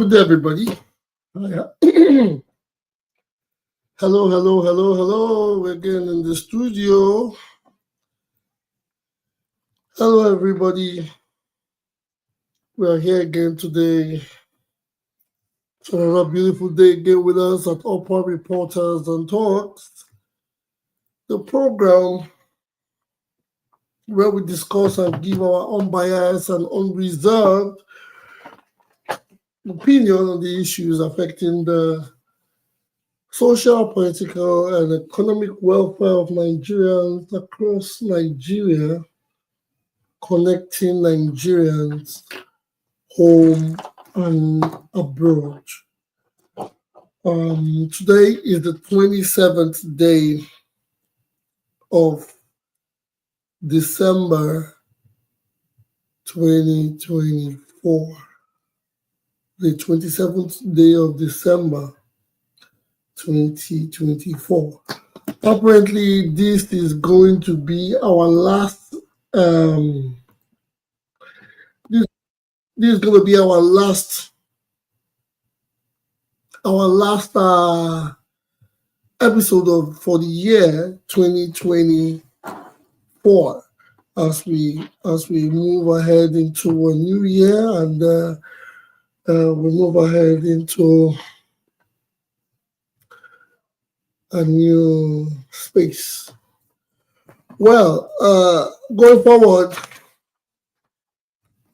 Good day, everybody. Hi. Hello. We're again in the studio. Hello, everybody. We are here again today. It's another beautiful day again with us at Upper Reporters and Talks, the program where we discuss and give our unbiased and unreserved opinion on the issues affecting the social, political, and economic welfare of Nigerians across Nigeria, connecting Nigerians home and abroad. Today is the 27th day of December 2024. The 27th day of December 2024. Apparently, this is going to be our last. This is going to be our last episode for the year 2024. As we move ahead into a new year and we move ahead into a new space. Well, going forward,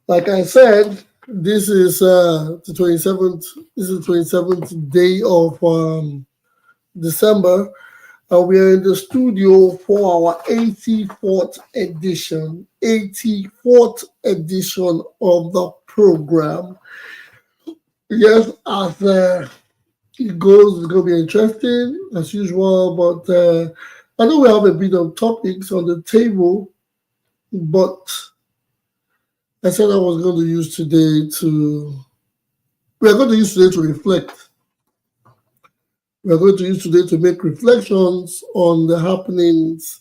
like I said, this is the 27th. This is the 27th day of December, and we are in the studio for our 84th edition. 84th edition of the program. Yes, as it goes, it's going to be interesting as usual. But I know we have a bit of topics on the table, but I said I was going to use today to. We are going to use today to reflect. We are going to use today to make reflections on the happenings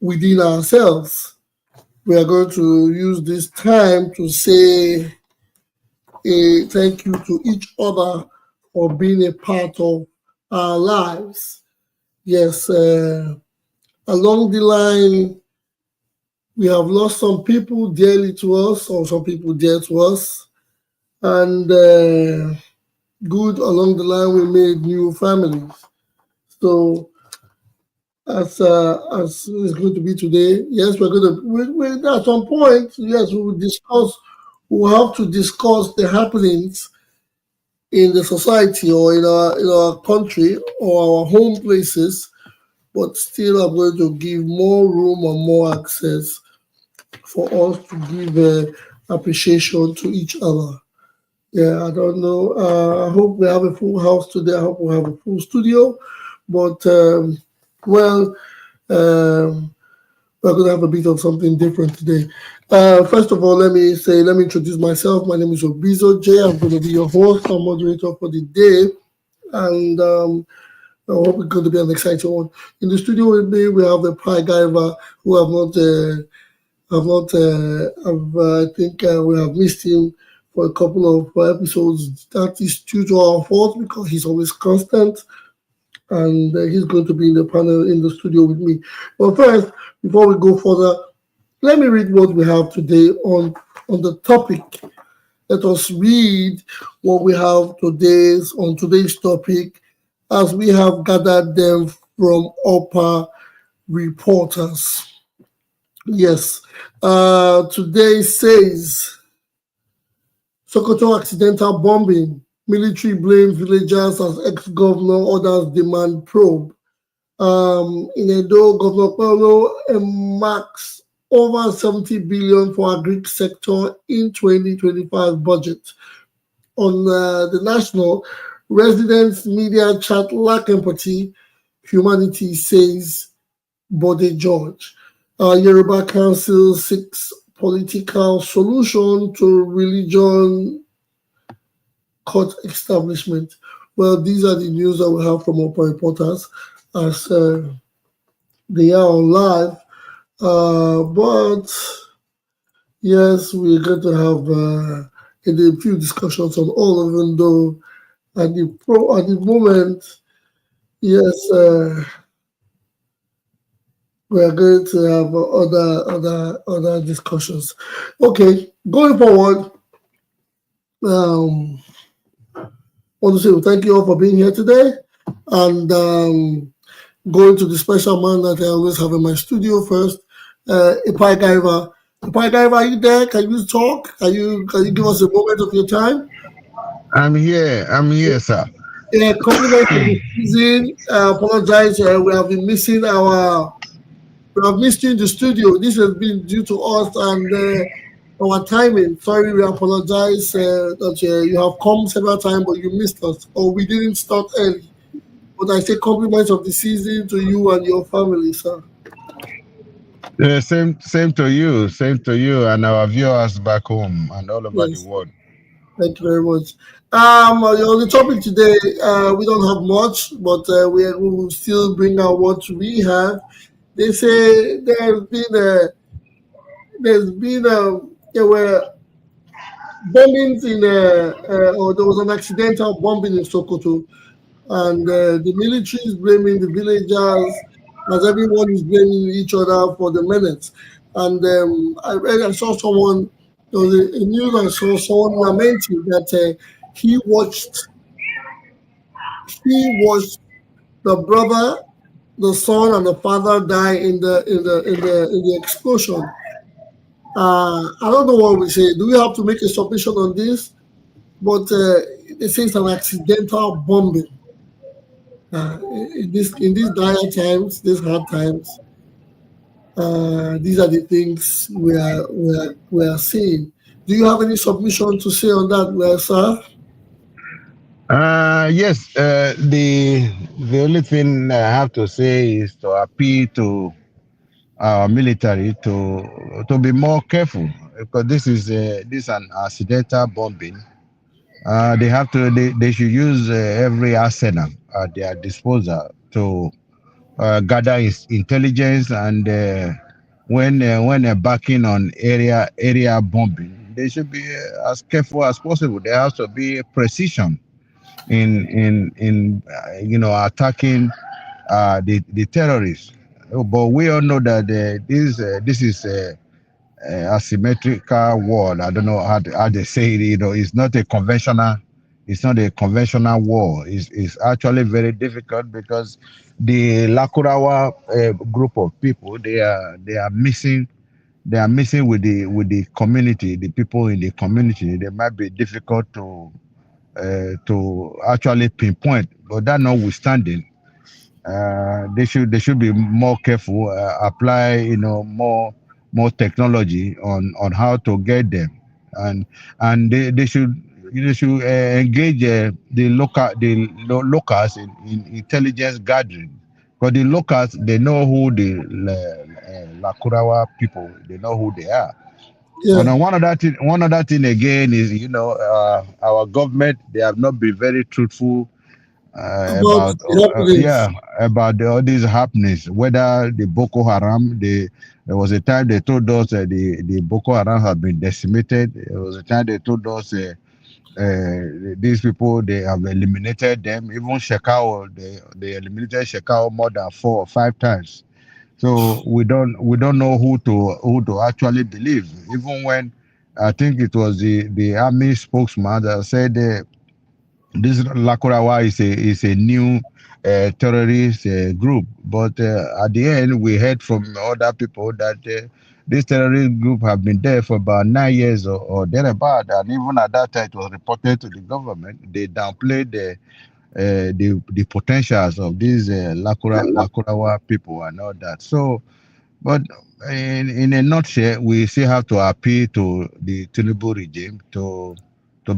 within ourselves. We are going to use this time to say a thank you to each other for being a part of our lives. Yes, along the line, we have lost some people dearly to us, or some people dear to us, and good along the line, we made new families. So, as it's going to be today, yes, we're going to. We at some point, yes, we will discuss. We'll have to discuss the happenings in the society or in our country or our home places, but still I'm going to give more room and more access for us to give appreciation to each other. Yeah, I don't know. I hope we have a full house today. I hope we have a full studio. But, we're going to have a bit of something different today. First of all, let me introduce myself. My name is Obizo J. I'm going to be your host and moderator for the day. And I hope it's going to be an exciting one. In the studio with me, we have the Pi Guyver, who I think we have missed him for a couple of episodes. That is due to our fault because he's always constant. And he's going to be in the panel in the studio with me. But first, before we go further, let me read what we have today on the topic. Let us read what we have on today's topic, as we have gathered them from Upper Reporters. Yes, today says Sokoto accidental bombing. Military blames villagers as ex-governor orders demand probe. In Edo, Governor Okpebholo earmarks over 70 billion for Agric sector in 2025 budget. On the national, residents media chat lack empathy. Humanity says Bode George. Yoruba Council seeks political solution to religion court establishment. Well, these are the news that we have from Upper Reporters as they are on live. But yes, we're going to have in a few discussions on all, even though at the moment, yes, we are going to have other discussions. Okay, going forward, um, I want to say thank you all for being here today, and going to the special man that I always have in my studio first, Ipai Gaiva. Ipai Gaiva, are you there? Can you talk? Can you give us a moment of your time? I'm here. I'm here, sir. Yeah, compliment for the season. Apologize, we have been missing we have missed you in the studio. This has been due to us and our timing. Sorry, we apologize that you have come several times, but you missed us, or we didn't start early. But I say compliments of the season to you and your family, sir. Same to you, and our viewers back home and all over the Yes, world. thank you very much. On the topic today, we don't have much, but we will still bring out what we have. They say there were bombings or there was an accidental bombing in Sokoto, and the military is blaming the villagers, as everyone is blaming each other for the menace. And I saw someone, there was a news, I saw someone lamenting that he watched he watched the brother, the son, and the father die in the explosion. I don't know what we say. Do we have to make a submission on this? But they say it's an accidental bombing. In these dire times, these hard times, these are the things we are seeing. Do you have any submission to say on that, sir? Yes. The only thing I have to say is to appeal to our military to be more careful, because this is an accidental bombing. They should use every arsenal at their disposal to gather intelligence, and when they're backing on area bombing, they should be as careful as possible. There has to be precision in attacking the terrorists. But we all know that this is asymmetrical war. I don't know how they say it. It's not a conventional war. It's actually very difficult, because the Lakurawa group of people, they are missing with the community, the people in the community. They might be difficult to actually pinpoint. But that notwithstanding, they should be more careful, apply more technology on how to get them, and they should engage the locals in intelligence gathering, because the locals, they know who the Lakurawa people, they know who they are. And Yeah, then one other thing again is, our government, they have not been very truthful about about the happenings. yeah, about all these happenings. Whether the Boko Haram, there was a time they told us the Boko Haram had been decimated. There was a time they told us these people, they have eliminated them. Even Shekau, they eliminated Shekau more than 4 or 5 times. So we don't know who to actually believe. Even when I think it was the army spokesman that said this Lakurawa is a new terrorist group. But at the end, we heard from other people that this terrorist group have been there for about 9 years or thereabout, and even at that time, it was reported to the government. They downplayed the potentials of these Lakurawa people and all that. So, but in a nutshell, we still have to appeal to the Tinubu regime to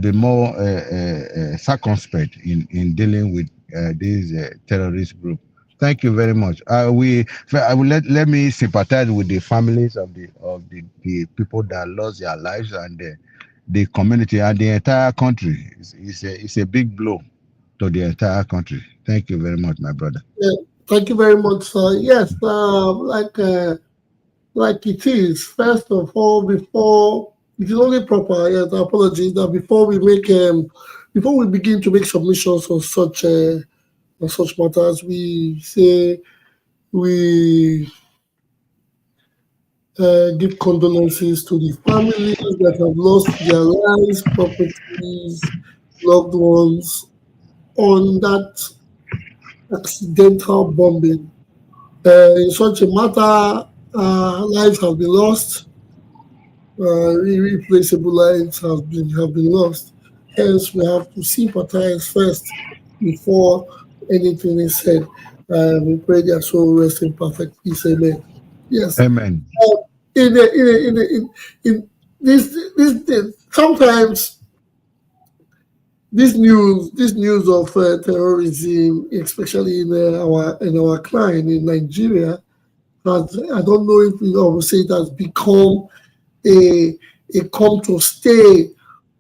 be more circumspect in dealing with these terrorist group. Thank you very much. I will let me sympathize with the families of the people that lost their lives, and the community and the entire country. It's a big blow to the entire country. Thank you very much, my brother. Yeah, thank you very much, sir. Yes, like it is. First of all, before it is only proper. Yes, apologies that before we begin to make submissions on such matters, we say we give condolences to the families that have lost their lives, properties, loved ones on that accidental bombing. In such a matter, lives have been lost, irreplaceable lives have been lost. Hence, we have to sympathize first before anything is said. We pray their soul rest in perfect peace. Amen. Yes. Amen. In this sometimes this news of terrorism, especially in our client in Nigeria, has, I don't know if we will say it has become a a come to stay.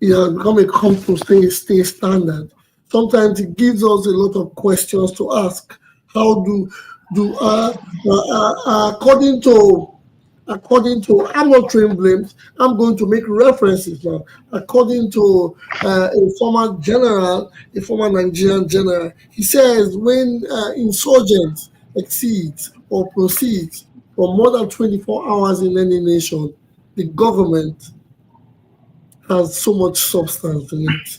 It has become a come to stay standard. Sometimes it gives us a lot of questions to ask. How do according to I'm not throwing blames. I'm going to make references now. According to a former Nigerian general, he says when insurgents exceeds or proceeds for more than 24 hours in any nation, the government has so much substance in it.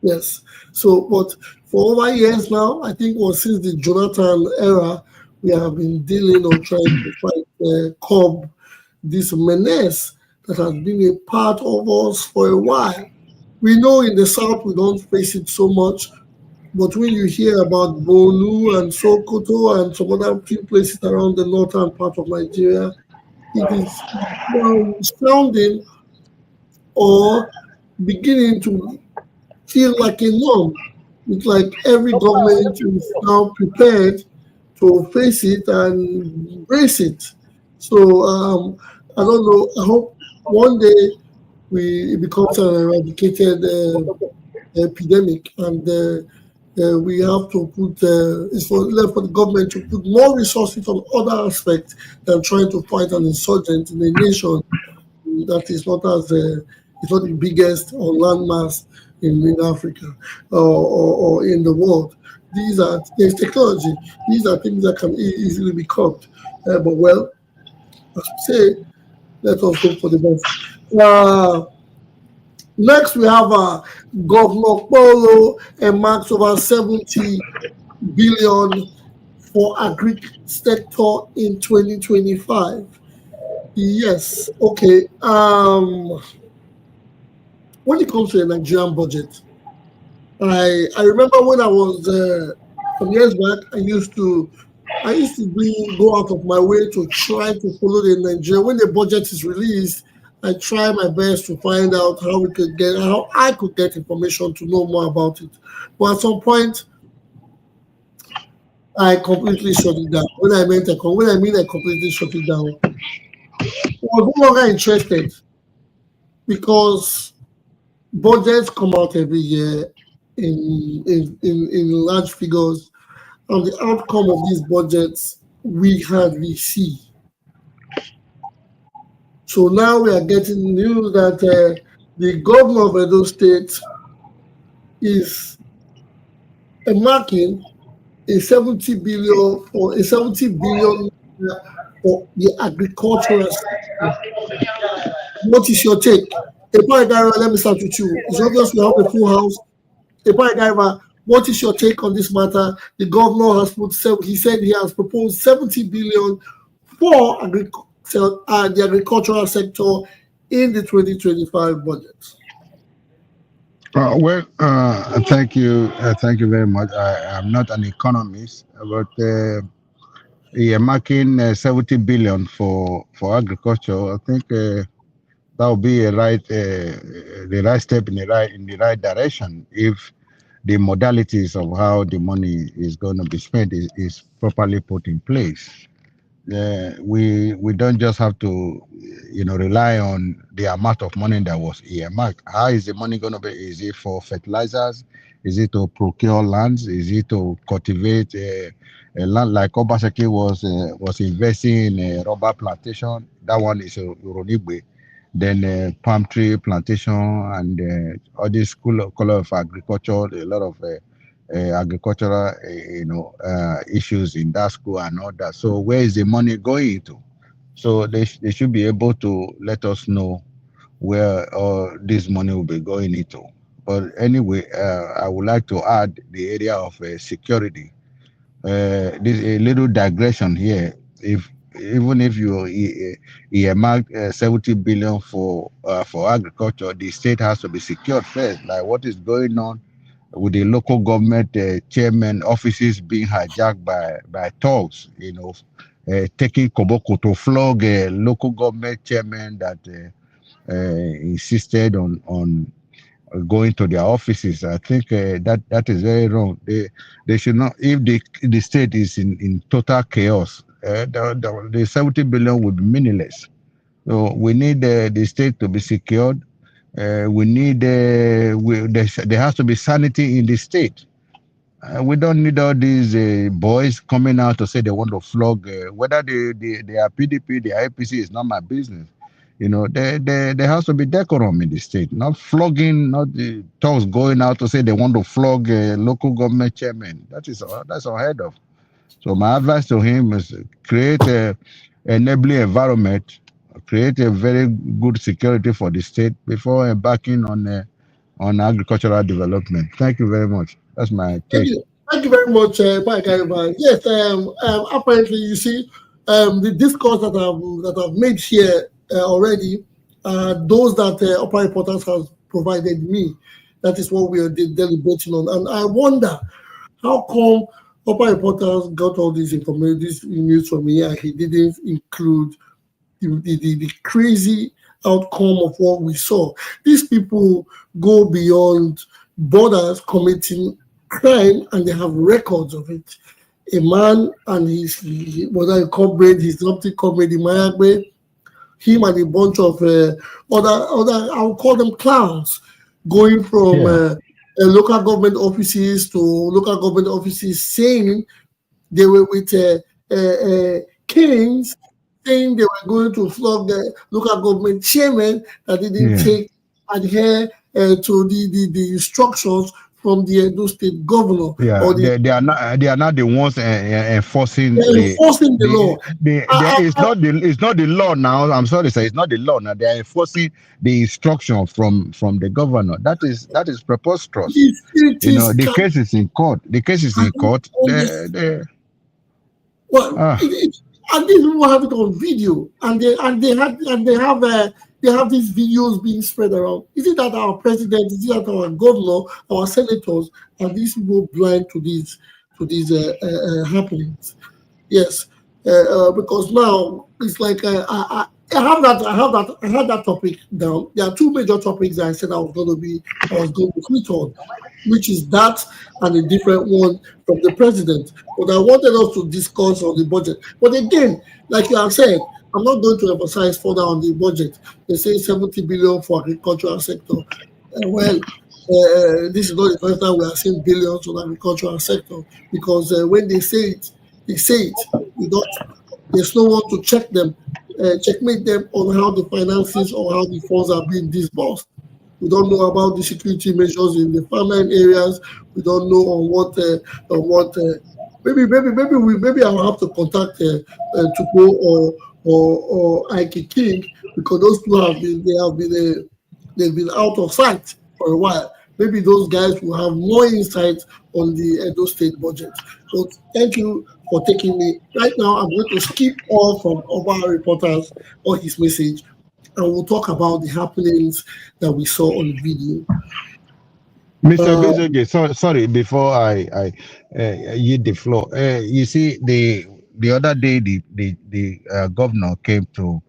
Yes. So, but for over years now, I think was since the Jonathan era, we have been dealing or trying to fight curb this menace that has been a part of us for a while. We know in the south we don't face it so much, but when you hear about Bolu and Sokoto and some other few places around the northern part of Nigeria, it is now sounding or beginning to feel like a norm. It's like every government is now prepared to face it and embrace it. So I don't know. I hope one day it becomes an eradicated epidemic, and we have to put it's left for the government to put more resources on other aspects than trying to fight an insurgent in a nation that is not as it's not the biggest or landmass in Africa or in the world. These are there's technology. These are things that can easily be curbed. But well, as we say, let us hope for the best. Next, we have Governor Polo and marks over 70 billion for Agric sector in 2025. Yes, okay. When it comes to the Nigerian budget, I remember when I was some years back, I used to go out of my way to try to follow the Nigeria. When the budget is released, I try my best to find out how I could get information to know more about it. But at some point, I completely shut it down. When I mean I completely shut it down, I was no longer interested because budgets come out every year in large figures, and the outcome of these budgets we see. So now we are getting news that the governor of Edo State is marking a 70 billion for the agricultural sector. What is your take? Epa, let me start with you. It's obvious we have a full house. Epa, what is your take on this matter? The governor has he said he has proposed 70 billion for the agricultural sector in the 2025 budget. Thank you very much. I'm not an economist, but yeah, marking 70 billion for agriculture. I think that would be the right step in the right direction if the modalities of how the money is going to be spent is properly put in place. We don't just have to rely on the amount of money that was earmarked. How is the money going to be? Is it for fertilizers? Is it to procure lands? Is it to cultivate a land like Obaseki was investing in a rubber plantation? That one is Uronigwe. then palm tree plantation, and all this color of agriculture, a lot of agricultural issues in that school and all that. So where is the money going to? So they should be able to let us know where all this money will be going into. But anyway, I would like to add the area of security. This a little digression here. If even if you earmark 70 billion for agriculture, the state has to be secured first. Like what is going on with the local government chairman offices being hijacked by thugs, taking koboko to flog a local government chairman that insisted on going to their offices. I think that is very wrong. They should not. If the state is in total chaos, the 70 billion would be meaningless. So we need the state to be secured. We need there has to be sanity in the state. We don't need all these boys coming out to say they want to flog. Whether they are PDP, they are APC is not my business. There has to be decorum in the state, not flogging, not the talks going out to say they want to flog local government chairman. That's unheard of. So my advice to him is create a enabling environment, create a very good security for the state before embarking on agricultural development. Thank you very much. That's my Thank take. you. Thank you very much, Pakaiba. Yes, apparently, you see, the discourse that I've made here already, those that Upper Reporters has provided me, that is what we are deliberating on. And I wonder how come Upper Reporters got all this information, this news from me, and he didn't include the crazy outcome of what we saw. These people go beyond borders committing crime, and they have records of it. A man and his whether a comrade, his adopted comrade in Mayagbe, him and a bunch of other I'll call them clowns, going from local government offices to local government offices, saying they were with kings, saying they were going to flog the local government chairman that didn't adhere to the instructions from the Edo State governor. Yeah, Or they are not the ones enforcing enforcing the law. it's not the law now. I'm sorry, sir. It's not the law now. They are enforcing the instruction from the governor. That is preposterous. The case is in court. The case is in court. And these people have it on video, and they have these videos being spread around. Is it that our president, is it that our governor, our senators, are these people blind to these happenings? Yes, because now it's like I have that topic down. There are two major topics that I said I was going to tweet on, which is that and a different one from the president. But I wanted us to discuss on the budget. But again, like you have said, I'm not going to emphasize further on the budget. They say 70 billion for agricultural sector. This is not the first time we are seeing billions on agricultural sector, because when they say it. There's no one to checkmate them on how the finances or how the funds are being disbursed. We don't know about the security measures in the farmland areas. We don't know on what. Maybe I will have to contact Tupo or Ike King, because those two they've been out of sight for a while. Maybe those guys will have more insight on the Edo State budget. So thank you for taking me. Right now, I'm going to skip all from our reporters or his message, and we'll talk about the happenings that we saw on video. Mr. Bezoge, sorry, before I yield the floor. You see, the other day, the governor came to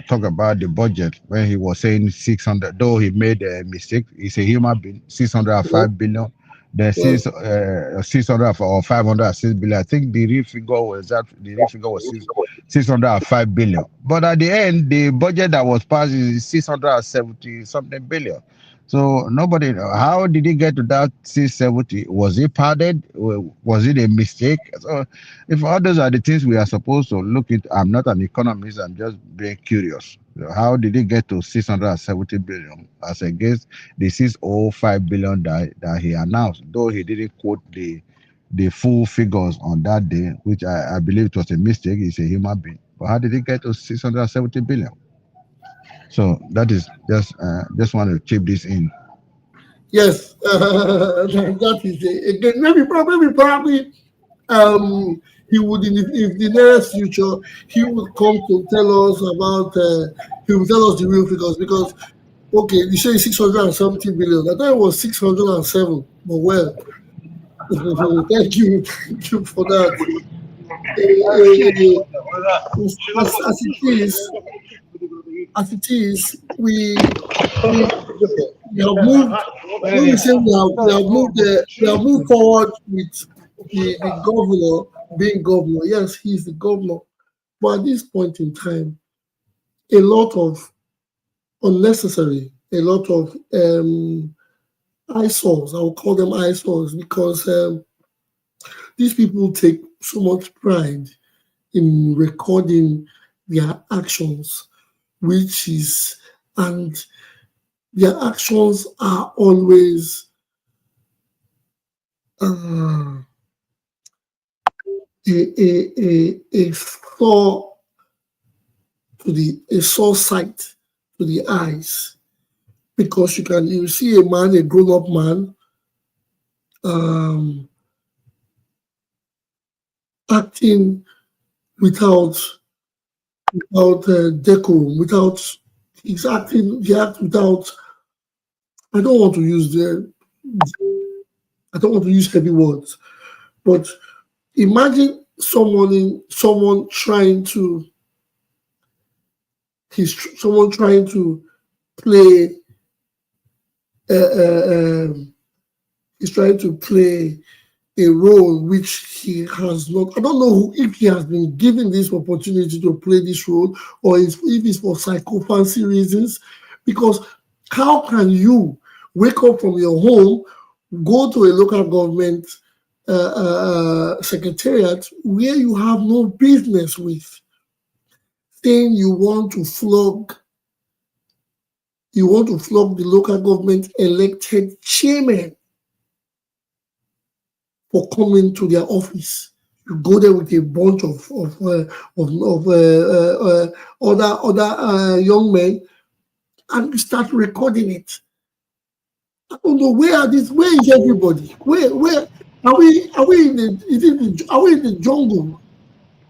talk about the budget when he was saying 600, though he made a mistake. He's a human being, 605 billion. Then 600 or 506 billion. I think the real figure was 605 billion. But at the end, the budget that was passed is 670 something billion. So nobody, how did he get to that 670? Was he padded? Was it a mistake? So if all those are the things we are supposed to look into, I'm not an economist, I'm just being curious. So how did he get to 670 billion as against the 605 billion that he announced, though he didn't quote the full figures on that day, which I believe it was a mistake. He's a human being. But how did he get to 670 billion? So that is just want to chip this in. Yes, that is it. Again, maybe probably he would in the nearest future he would come to tell us about he will tell us the real figures because okay, you say 670 billion. I thought it was 607, but well, thank you for that. As it is, we have moved. When we say we have moved forward with the governor being governor. Yes, he's the governor, but at this point in time, a lot of unnecessary, a lot of eyesores. I will call them eyesores because these people take so much pride in recording their actions, which is and their actions are always a sore to a sore sight to the eyes because you see a man, a grown-up man, acting without decorum, he acts without. I don't want to use heavy words, but imagine someone trying to play he's trying to play a role which he has not. I don't know if he has been given this opportunity to play this role or if it's for psychophancy reasons. Because how can you wake up from your home, go to a local government secretariat where you have no business with, saying you want to flog the local government elected chairman for coming to their office? You go there with a bunch of other young men and you start recording it. I don't know where is everybody? Where are we? Are we in the jungle?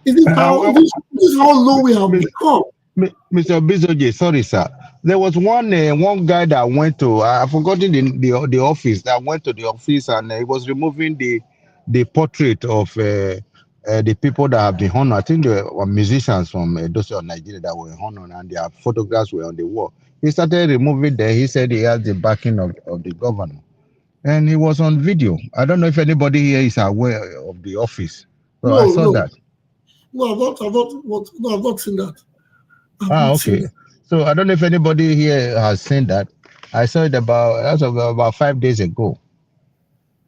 Is this how low we have become? Mr. Bizoje, sorry, sir. There was one guy that went to I've forgotten the office that went to the office and he was removing the portrait of the people that have been honored. I think they were musicians from those of Nigeria that were honored and their photographs were on the wall. He started removing there. He said he has the backing of the governor. And he was on video. I don't know if anybody here is aware of the office. So I saw that. No, I've not seen that. Okay. So I don't know if anybody here has seen that. I saw it about 5 days ago.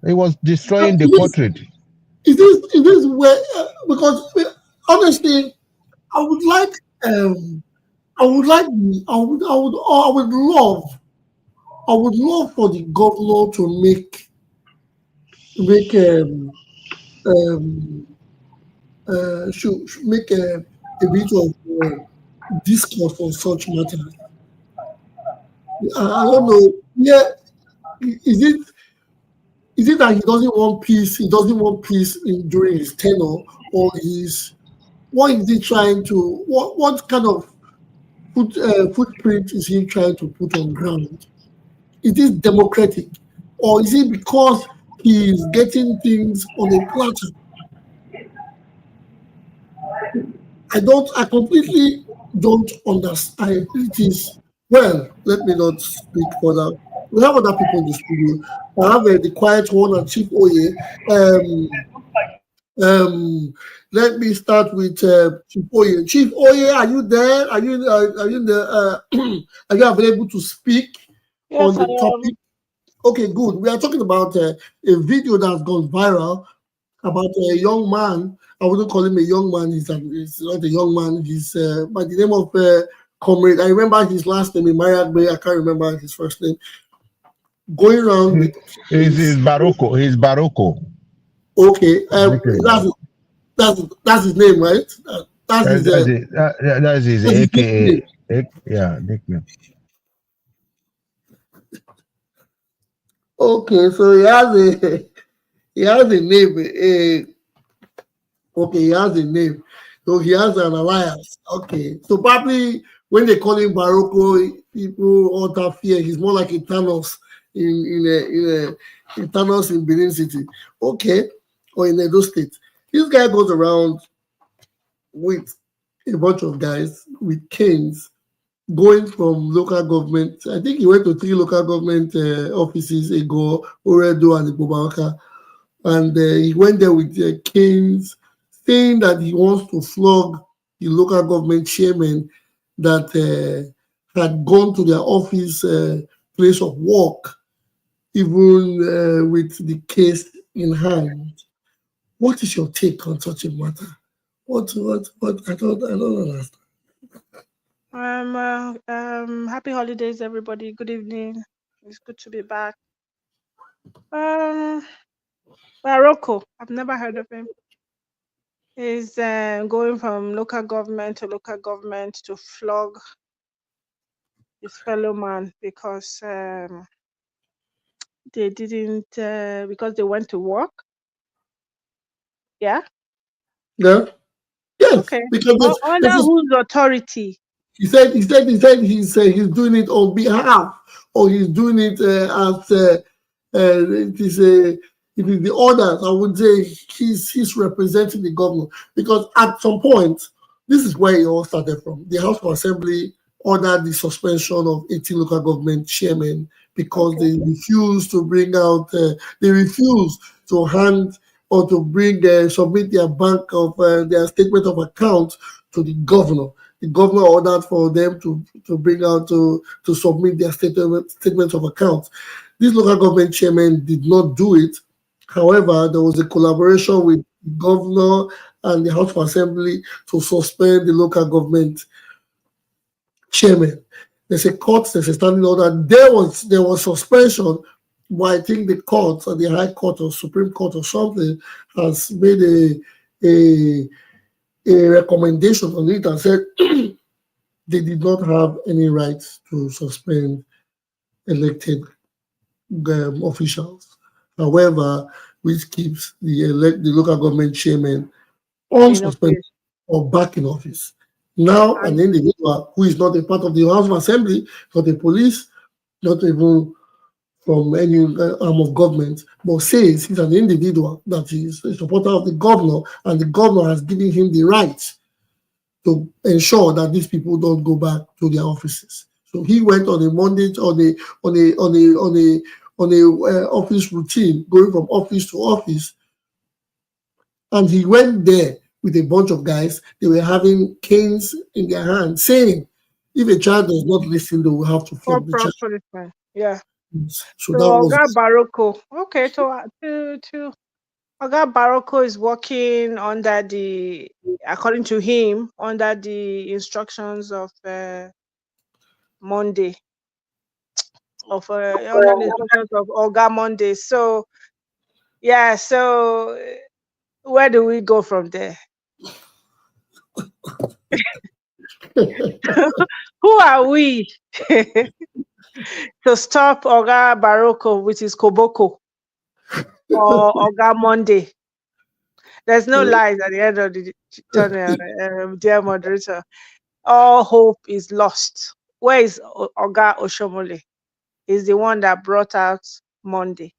It was destroying the portrait. Is this where? Because honestly, I would like I would love for the governor to make should make a bit of discourse on such matters. I don't know. Yeah, is it that he doesn't want peace? He doesn't want peace during his tenure, or what is he trying to? What kind of footprint is he trying to put on ground? Is this democratic, or is it because he is getting things on a platter? I completely don't understand. It is, well, let me not speak further. We have other people in the studio. I have the quiet one and Chief Oye. Let me start with Chief Oye. Chief Oye, are you there? Are you are you available to speak, on Yes, I the am. topic. Okay, good. We are talking about a video that has gone viral about a young man. I wouldn't call him a young man. He's not a young man. He's by the name of Comrade. I remember his last name in Mariagbe. I can't remember his first name. Going around with He's his Barocco. He's Barocco. okay. Nickname. That's his name, right? That's his That's it. That's his that's his AKA. nickname. Yeah, nickname. Okay, so he has a he has a name. Okay, he has a name. So he has an alliance. Okay. So probably when they call him Barocco, people all that fear. He's more like a Thanos in Thanos in Benin City. Okay. Or in Edo State. This guy goes around with a bunch of guys with canes going from local government. I think he went to three local government offices ago, Oredo and Ibobaka, and he went there with canes, saying that he wants to flog the local government chairman that had gone to their office place of work, even with the case in hand. What is your take on such a matter? What? I don't understand. Happy holidays, everybody. Good evening. It's good to be back. Um, Barocco. I've never heard of him. He's going from local government to local government to flog his fellow man because they didn't because they went to work. Yeah. Yeah. Yes, Okay. because this Under is whose authority? he's doing it on behalf, or he's doing it as it is a it is the orders. I would say he's representing the governor because at some point this is where it all started from. The House of Assembly ordered the suspension of 18 local government chairmen because Okay. they refused to bring out they refused to hand or to bring submit their bank of their statement of account to the governor. The governor ordered for them to bring out to submit their statements of accounts. This local government chairman did not do it. However, there was a collaboration with the governor and the House of Assembly to suspend the local government chairman. There's a court, there's a standing order. There was suspension, but I think the court or the High Court or Supreme Court or something has made a a recommendation on it and said they did not have any right to suspend elected officials. However, which keeps the local government chairman In unsuspended office. or back in office. Now, an And individual who is not a part of the House of Assembly, not a police, not even from any arm of government, but says he's an individual that is a supporter of the governor, and the governor has given him the right to ensure that these people don't go back to their offices. So he went on a Monday on a office routine, going from office to office, and he went there with a bunch of guys. They were having canes in their hands, saying, "If a child does not listen, they will have to flog the child." policeman. Yeah. So So that was Oga Barocco. Okay, so to Oga Barocco is working under the, according to him, under the instructions of Monday, under the instructions of Oga Monday. So yeah, so where do we go from there? Who are we to stop Oga Barocco with his Koboko or Oga Monday? There's no lies at the end of the tunnel, dear moderator. All hope is lost. Where is Oga Oshomole? He's the one that brought out Monday.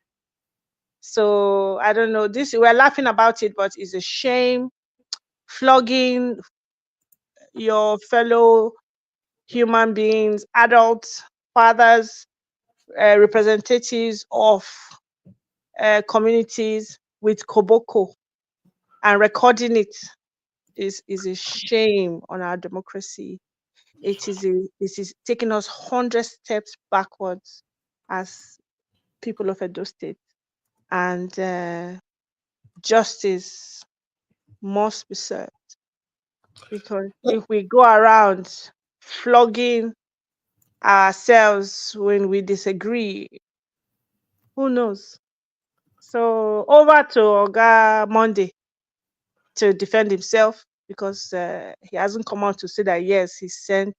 So I don't know. This we're laughing about it, but it's a shame. Flogging your fellow human beings, adults, fathers, representatives of communities with Koboko and recording it is a shame on our democracy. It is taking us 100 steps backwards. as people of Edo State, and justice must be served. Because if we go around flogging ourselves when we disagree, who knows? So over to Oga Monday to defend himself, because he hasn't come out to say that yes, he sent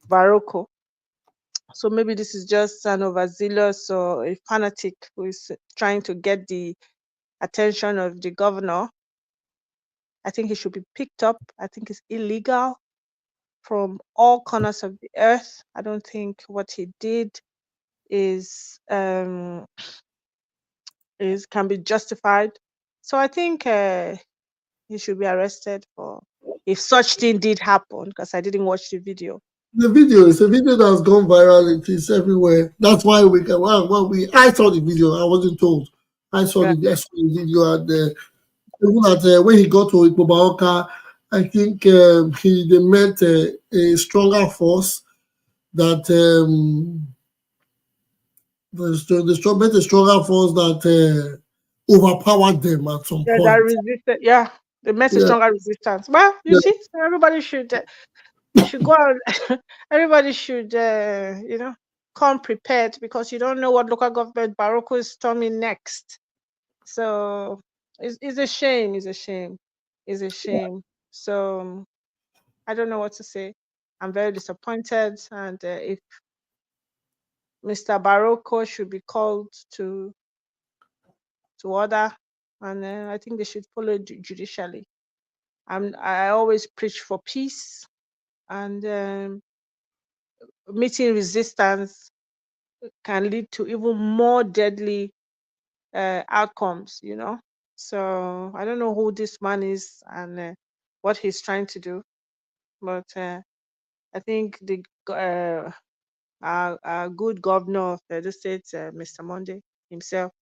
Barocco. So maybe this is just an overzealous or a fanatic who is trying to get the attention of the governor. I think he should be picked up. I think it's illegal from all corners of the earth. I don't think what he did is can be justified. So I think he should be arrested for if such thing did happen, because I didn't watch the video. The video is a video that has gone viral. It is everywhere. That's why we can. I saw the video. I wasn't told. I saw Yeah. the video, and even at when he got to Okpebholo, I think they met a stronger force that met a stronger force that overpowered them at some Yeah, that point. resisted. Yeah, they met a Yeah, stronger resistance. Well, you yeah. see, so everybody should go out. Everybody should come prepared, because you don't know what local government Barocco is storming next. So it's a shame. It's a shame. It's a shame. So I don't know what to say. I'm very disappointed, and if Mr. Barocco should be called to order, and I think they should follow judicially. I always preach for peace, and meeting resistance can lead to even more deadly outcomes. So I don't know who this man is and what he's trying to do, but I think our good governor of the state, Mr. Monday himself,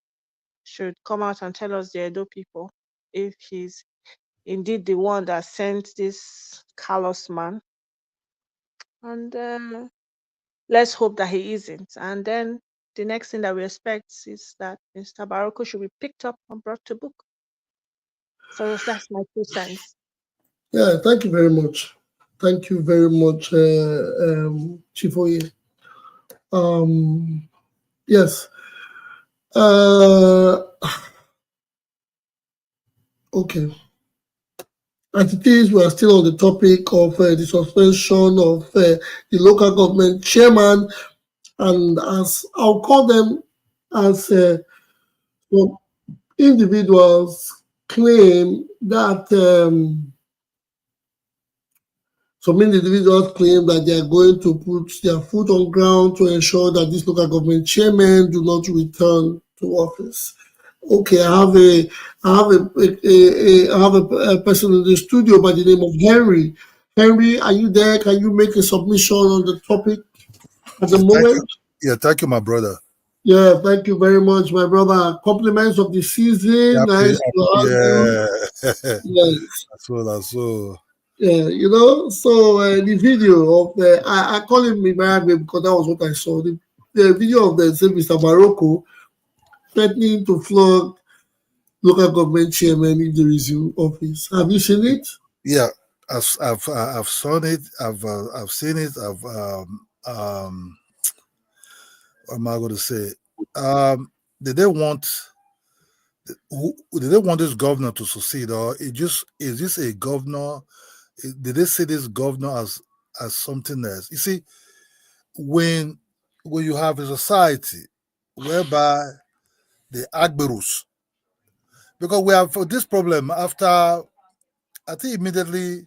should come out and tell us, the Edo people, if he's indeed the one that sent this callous man. And let's hope that he isn't. And then the next thing that we expect is that Mr. Barocco should be picked up and brought to book. So that's my 2 cents. Yeah, thank you very much. Thank you very much, Chief Oye. Yes. Okay. As it is, we are still on the topic of the suspension of the local government chairman, and as I'll call them, as some individuals claim that they are going to put their foot on ground to ensure that these local government chairmen do not return to office. Okay, I have a person in the studio by the name of Henry. Henry, are you there? Can you make a submission on the topic at the moment? Yeah, thank you, my brother. Yeah, thank you very much, my brother. Compliments of the season. Nice to have you. Yes. That's so. Yeah, so the video of I call him Mimaragbe because that was what I saw. The video of the Mr. Barocco threatening to flog local government chairman if they resume office. Have you seen it? Yeah, I've seen it. I've seen it. What am I going to say? Did they want this governor to succeed, or is this a governor? Did they see this governor as something else? You see, when you have a society whereby the Agberus, because we have this problem after, I think immediately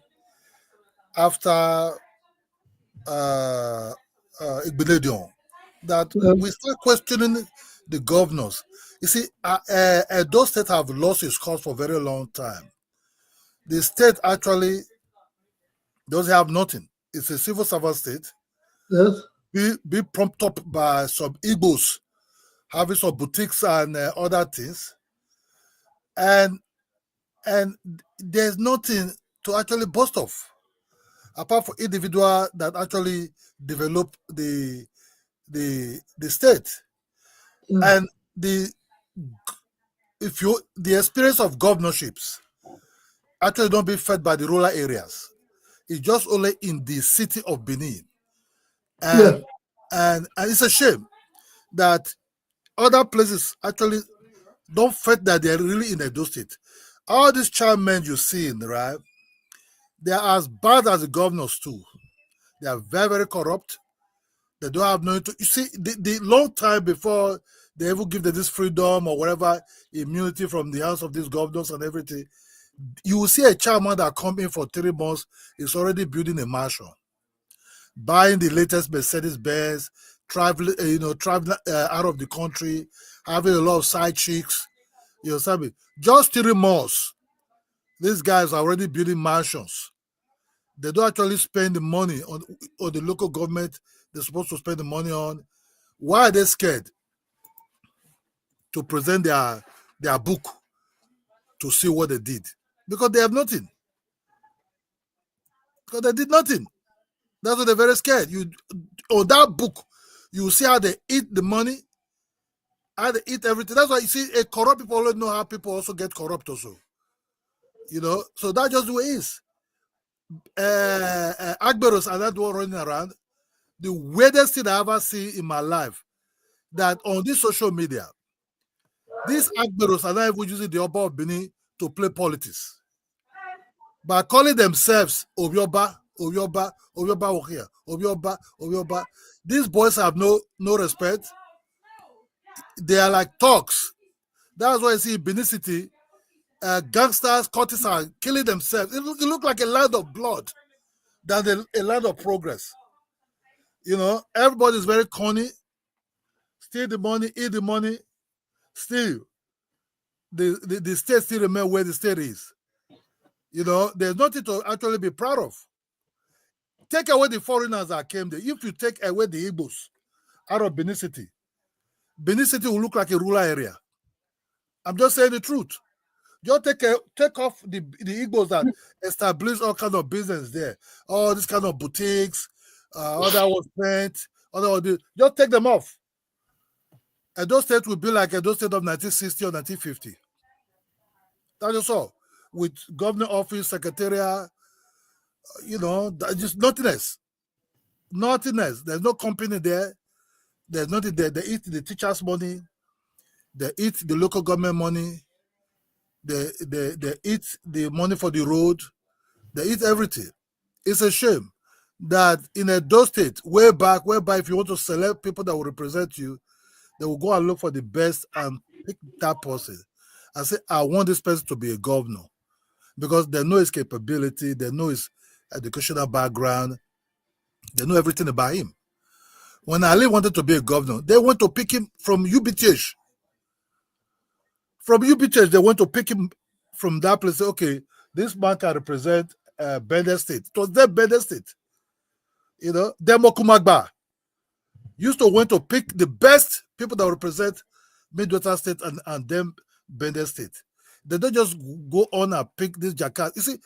after Igbinedion, that we start questioning the governors. You see, Edo State have lost its cause for a very long time. The state actually doesn't have nothing. It's a civil servant state. Yes. Be propped up by some Igbos having some boutiques and other things, and there's nothing to actually boast of, apart from individual that actually develop the the state. And the experience of governorships actually don't be fed by the rural areas. It's just only in the city of Benin. And it's a shame that other places actually don't fed that they're really in Edo State. All these chairmen you see, right? They are as bad as the governors too. They are very, very corrupt. They don't have no. You see, the long time before they ever give them this freedom or whatever immunity from the hands of these governors and everything, you will see a chairman that come in for 3 months is already building a mansion, buying the latest Mercedes Benz, traveling, traveling out of the country, having a lot of side chicks. You understand me? Just 3 months, these guys are already building mansions. They don't actually spend the money on the local government they're supposed to spend the money on. Why are they scared to present their book to see what they did? Because they have nothing. Because they did nothing. That's why they're very scared. On that book, you see how they eat the money, how they eat everything. That's why you see corrupt people always know how people also get corrupt also. So that's just the way it is. Agberos are not the one running around. The weirdest thing I ever see in my life, that on this social media, these Agberos are not even using the Oba of Benin to play politics. By calling themselves Obioba, Obioba. These boys have no respect. They are like thugs. That's why you see in Benin City, gangsters, cultists are killing themselves. It look like a land of blood than a land of progress. Everybody's very corny. Steal the money, eat the money. Still, the state still remains where the state is. There's nothing to actually be proud of. Take away the foreigners that came there. If you take away the Igbos out of Benin City will look like a rural area. I'm just saying the truth. Just take off the Igbos that establish all kind of business there, all this kind of boutiques, other was spent, just take them off. Edo State will be like Edo State of 1960 or 1950. That's just all. With government office, secretariat, just nothingness. Nothingness. There's no company there. There's nothing there. They eat the teachers' money. They eat the local government money. They eat the money for the road. They eat everything. It's a shame that in Edo State, way back, whereby if you want to select people that will represent you, they will go and look for the best and pick that person and say, I want this person to be a governor, because they know his capability, they know his educational background, they know everything about him. When Ali wanted to be a governor, they went to pick him from UBTH. From UBTH, they went to pick him from that place. Okay, this man can represent Bode State. It was their Bode State. Demokumagba used to went to pick the best people that represent Midwestern State and them Bode State. They don't just go on and pick this jackass. You see,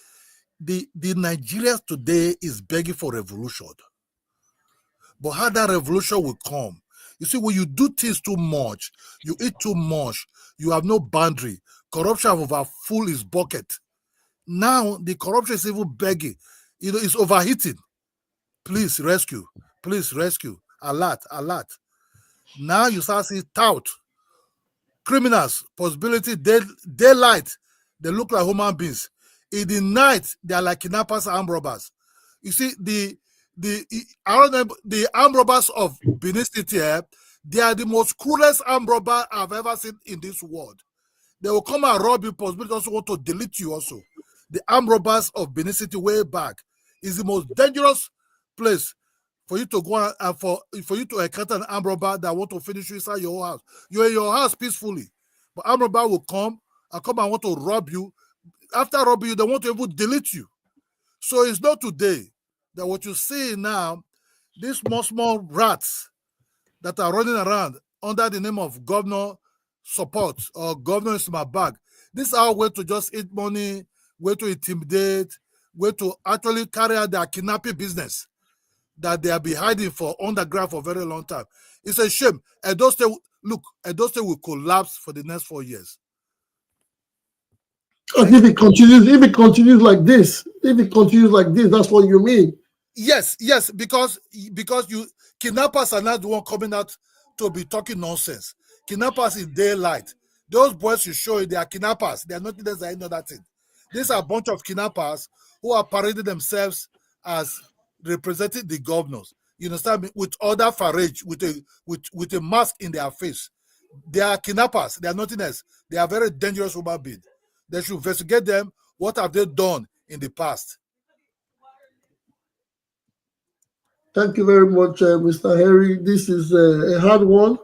the Nigerians today is begging for revolution. But how that revolution will come? You see, when you do things too much, you eat too much, you have no boundary, corruption have overfull his bucket. Now the corruption is even begging. It's overheating. Please rescue. Please rescue. Alert. Now you start seeing tout. Criminals, possibility, daylight, they look like human beings. In the night, they are like kidnappers and armed robbers. You see, the armed robbers of Benin City, they are the most cruelest armed robber I've ever seen in this world. They will come and rob you, possibly also want to delete you also. The armed robbers of Benin City way back is the most dangerous place for you to go and for you to encounter an armed robber that want to finish you inside your house. You're in your house peacefully, but armed robber will come and want to rob you. After robbing you, they want to even delete you. So it's not today that what you see now, these small rats that are running around under the name of governor support or governor is my bag. This is our way to just eat money, way to intimidate, way to actually carry out their kidnapping business that they have been hiding for underground for a very long time. It's a shame. Edo State, look, Edo State will collapse for the next 4 years. And if it continues like this, that's what you mean. Yes, because you kidnappers are not the one coming out to be talking nonsense. Kidnappers in daylight. Those boys you show you, they are kidnappers. They are not less than any other thing. These are a bunch of kidnappers who are parading themselves as representing the governors. You understand me? With other farage, with a mask in their face. They are kidnappers. They are nothing else. They are very dangerous human beings. They should investigate them. What have they done in the past? Thank you very much, Mr. Harry. This is a hard one.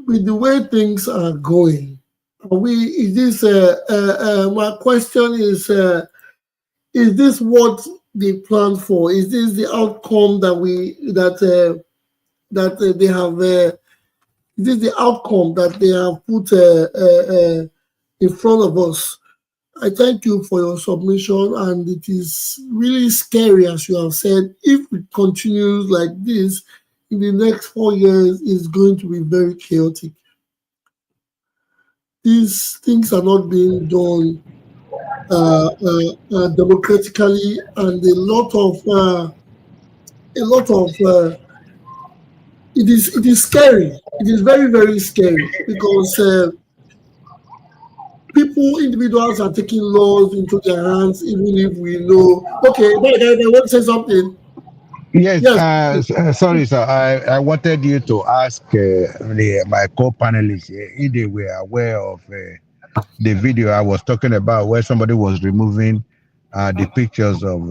With the way things are going, my question is this what they planned for? Is this the outcome that they have? Is this the outcome that they have put in front of us? I thank you for your submission, and it is really scary, as you have said. If it continues like this, in the next 4 years, it's going to be very chaotic. These things are not being done democratically, and a lot of it is scary. It is very, very scary because individuals are taking laws into their hands, even if we know. Okay, I want to say something. Yes, sorry, sir. I wanted you to ask my co-panelists if they were aware of the video I was talking about, where somebody was removing the pictures of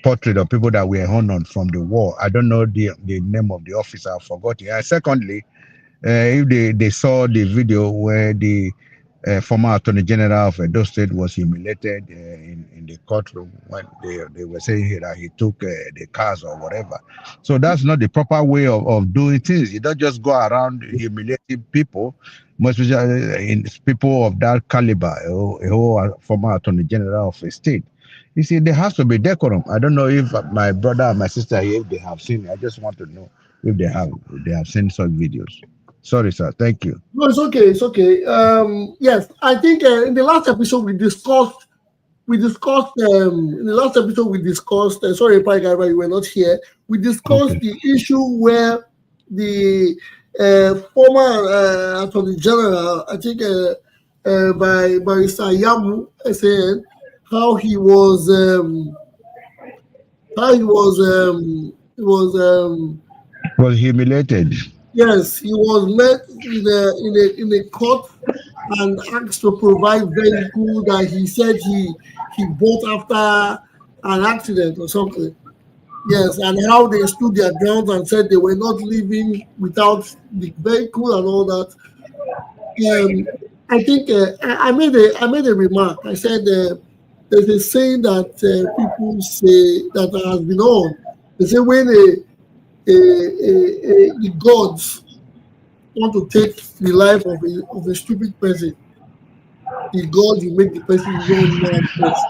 portrait of people that were honored from the war. I don't know the name of the officer. I forgot it. Secondly, if they saw the video where the former Attorney General of Edo State was humiliated in the courtroom when they were saying that he took the cars or whatever. So that's not the proper way of doing things. You don't just go around humiliating people, most especially in people of that caliber, who are former Attorney General of a state. You see, there has to be decorum. I don't know if my brother and my sister here, if they have seen it. I just want to know if they have seen such videos. Sorry, sir. Thank you. No, it's okay. It's okay. Yes, I think in the last episode we discussed. In the last episode we discussed. Sorry, Pai, you were not here. We discussed the issue where the former Attorney General, I think by Barrister Yamu, said how he was humiliated. Yes, he was met in a court and asked to provide vehicle that he said he bought after an accident or something. Yes, and how they stood their ground and said they were not leaving without the vehicle and all that. I think I made a remark. I said there's a saying that people say that has been on. They say when the gods want to take the life of a stupid person, the God will make the person run mad first.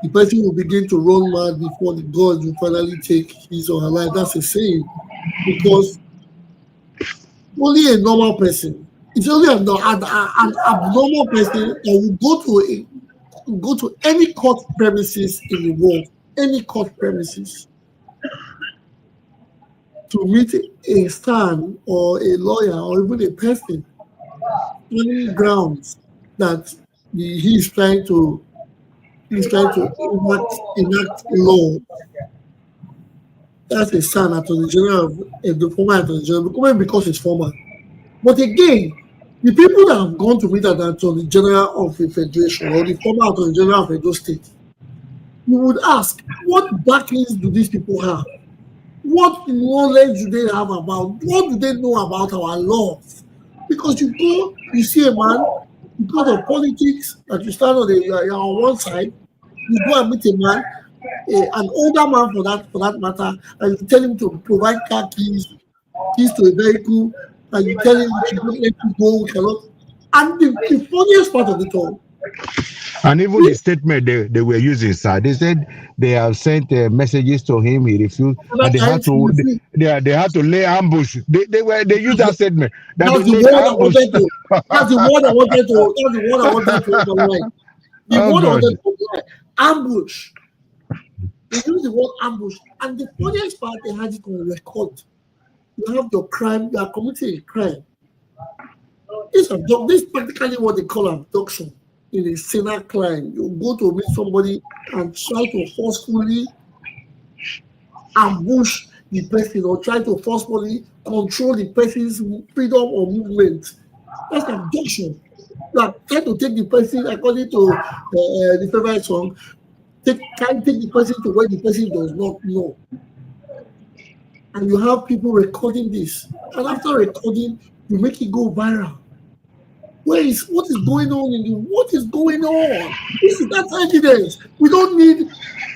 The person will begin to run mad before the God will finally take his or her life. That's a saying, because only a normal person, it's only an abnormal person that will go to any court premises in the world, any court premises, to meet a stand or a lawyer or even a person on grounds that he is trying to enact law. That's a son Attorney General of the former Attorney General, because it's former. But again, the people that have gone to meet an Attorney General of a federation or the former Attorney General of Edo State, you would ask, what backings do these people have? What knowledge do they have about? What do they know about our laws? Because you go, you see a man, because of politics, that you stand you're on one side, you go and meet a man, an older man for that matter, and you tell him to provide car keys to a vehicle, and you tell him we should not let you go, we cannot. And the funniest part of it all And even the statement they were using, sir, they said they have sent messages to him, he refused, and they had to they had to lay ambush. They used that statement that That's they the laid word I ambush. wanted to. That's the word I wanted to. That's the word I wanted to underline. The Oh word I God. wanted to underline. Ambush. They use the word ambush, and the funniest part, they had it on record. You have your crime. You are committing a crime. This is practically what they call abduction in a sinner crime. You go to meet somebody and try to forcefully ambush the person or try to forcefully control the person's freedom of movement. That's abduction. You are trying to take the person, according to the favorite song, try to take the person to where the person does not know. And you have people recording this. And after recording, you make it go viral. What is going on what is going on? That's evidence. We don't need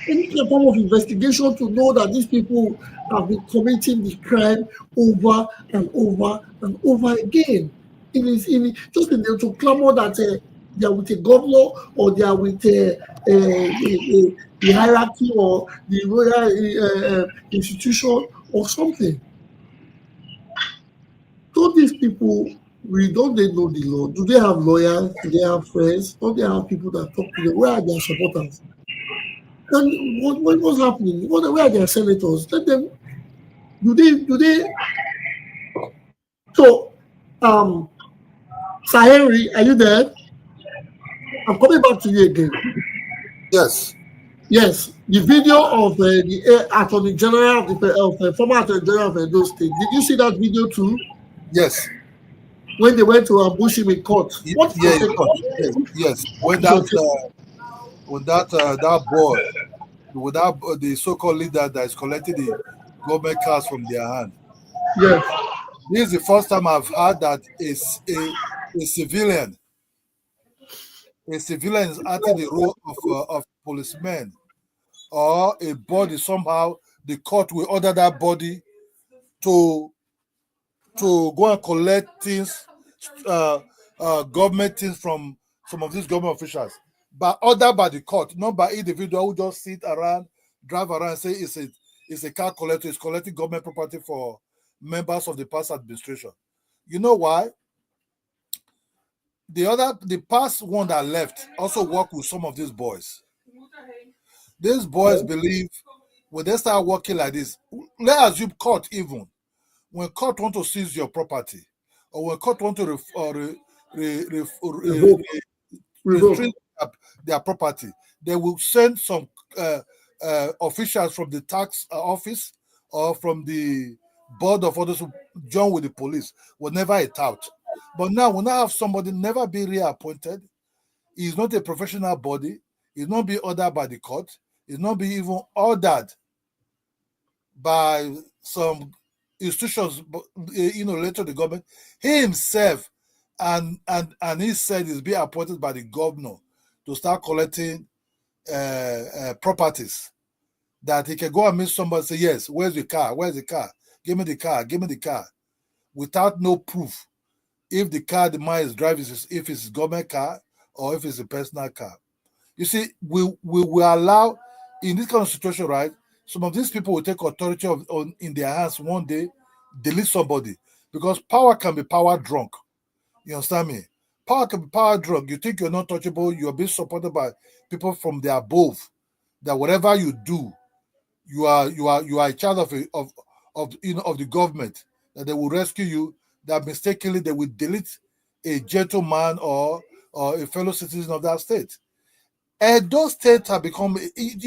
any form of investigation to know that these people have been committing the crime over and over and over again. To clamor that they are with a governor or they are with the hierarchy or the royal institution or something. So these people, don't they know the law? Do they have lawyers? Do they have friends? Don't they have people that talk to them? Where are their supporters? And what's happening? Where are their senators? Let them. Do they? So, Sir Henry, are you there? I'm coming back to you again. Yes. Yes, the video of the Attorney General of the former Attorney General of Edo State. Did you see that video too? Yes. When they went to ambush him in court. What Yes. When that boy, with the so-called leader that is collecting the government cars from their hand. Yes. This is the first time I've heard that a civilian is acting the role of policeman, or a body. Somehow the court will order that body to go and collect things, government things from some of these government officials, but ordered by the court, not by individual who just sit around, drive around, and say it's a car collector, it's collecting government property for members of the past administration. You know why? The past one that left also worked with some of these boys. These boys believe when they start working like this, let's assume court even. When court want to seize your property, or when court want to restrict their property, they will send some officials from the tax office or from the board of others who join with the police, whenever it's out. But now, when I have somebody never be reappointed, he's not a professional body, he's not being ordered by the court, he's not being even ordered by some institutions, related to the government. He himself and he said he's being appointed by the governor to start collecting properties, that he can go and meet somebody and say, yes, where's the car? Where's the car? Give me the car, without no proof if the car the man is driving if it's a government car or if it's a personal car. You see, we will allow, in this kind of situation, right, some of these people will take authority in their hands one day, delete somebody, because power can be power drunk. You understand me? Power can be power drunk. You think you're not touchable, you're being supported by people from the above, that whatever you do, you are a child of the government, that they will rescue you, that mistakenly they will delete a gentleman or a fellow citizen of that state. Edo State have become,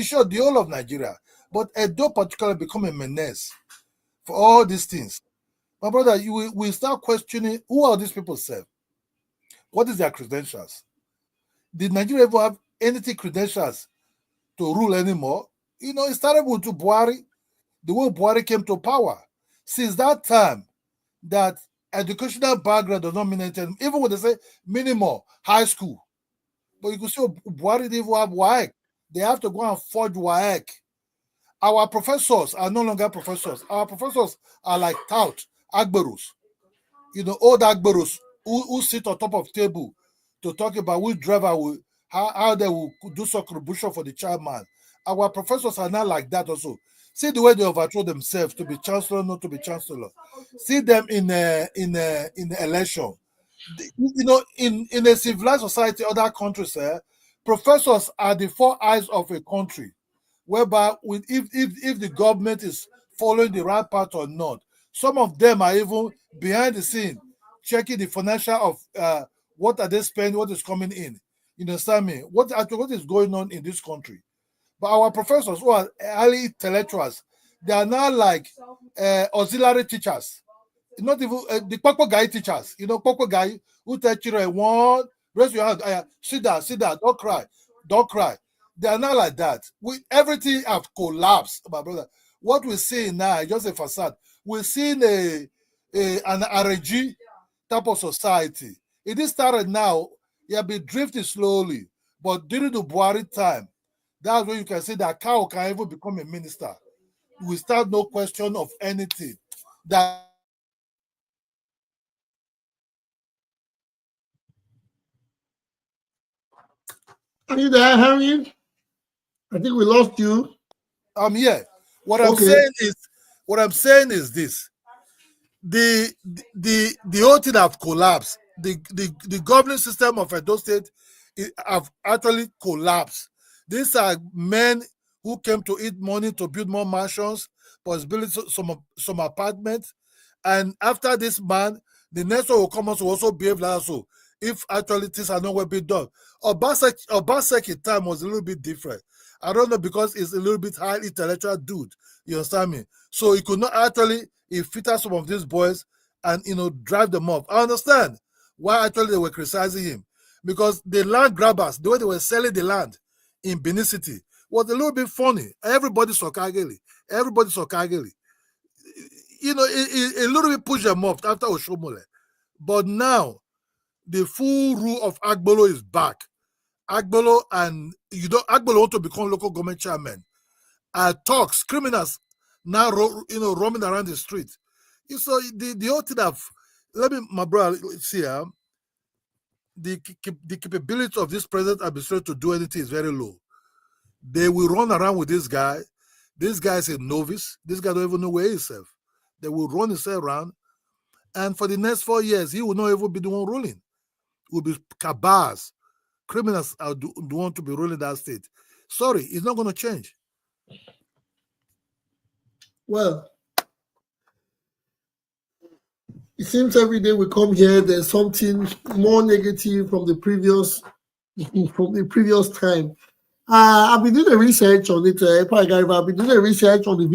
sure, the whole of Nigeria, but Edo particularly become a menace for all these things. My brother, you will start questioning, who are these people serve? What is their credentials? Did Nigeria ever have anything credentials to rule anymore? It started with Buhari, the way Buhari came to power. Since that time, that educational background does not mean anything. Even when they say minimum high school, but you can see Buhari didn't even have WAEC. They have to go and forge WAEC. Our professors are no longer professors. Our professors are like tout, Agberus. Old Agberus who sit on top of table to talk about which driver how they will do contribution for the chairman. Our professors are not like that also. See the way they overthrow themselves to be chancellor, not to be chancellor. See them in the election. You know, in a civilized society, other countries, professors are the four eyes of a country, whereby if the government is following the right path or not. Some of them are even behind the scene checking the financial of what are they spending, what is coming in. You understand me? What is going on in this country? But our professors who are highly intellectuals, they are now like auxiliary teachers. Not even the Kpokpo guy teachers. You know, Kpokpo guy who tell children, one, raise your hand, sit down, don't cry, don't cry. They are not like that. Everything have collapsed, my brother. What we see now is just a facade. We're seeing an RG type of society. It is started now. It have been drifting slowly, but during the Buhari time, that's where you can see that cow can even become a minister. We start no question of anything. That Are you there, Harry? I think we lost you. I'm here. What Okay. I'm saying is this: the whole thing have collapsed. The governing system of Edo State have actually collapsed. These are men who came to eat money to build more mansions, possibly some apartments, and after this man, the next one will come out to also behave like so. If actually things are not well being done, Obaseki time was a little bit different. I don't know, because it's a little bit high intellectual dude. You understand me? So he could not actually fit some of these boys and drive them off. I understand why actually they were criticizing him, because the land grabbers, the way they were selling the land in Benin City was a little bit funny. Everybody saw Kageli. You know, a little bit pushed them off after Oshomole. But now the full rule of Okpebholo is back. Okpebholo and Okpebholo want to become local government chairman. Talks, criminals now roaming around the street. So the whole thing of, let me, my brother, see, the capability of this present administration to do anything is very low. They will run around with this guy. This guy is a novice. This guy don't even know where he's himself. They will run himself around, and for the next 4 years, he will not even be the one ruling. It will be cabals. Criminals are the one to be ruling that state. Sorry, it's not going to change. Well, it seems every day we come here, there's something more negative from the previous time. I've been doing a research on it. I've been doing a research on the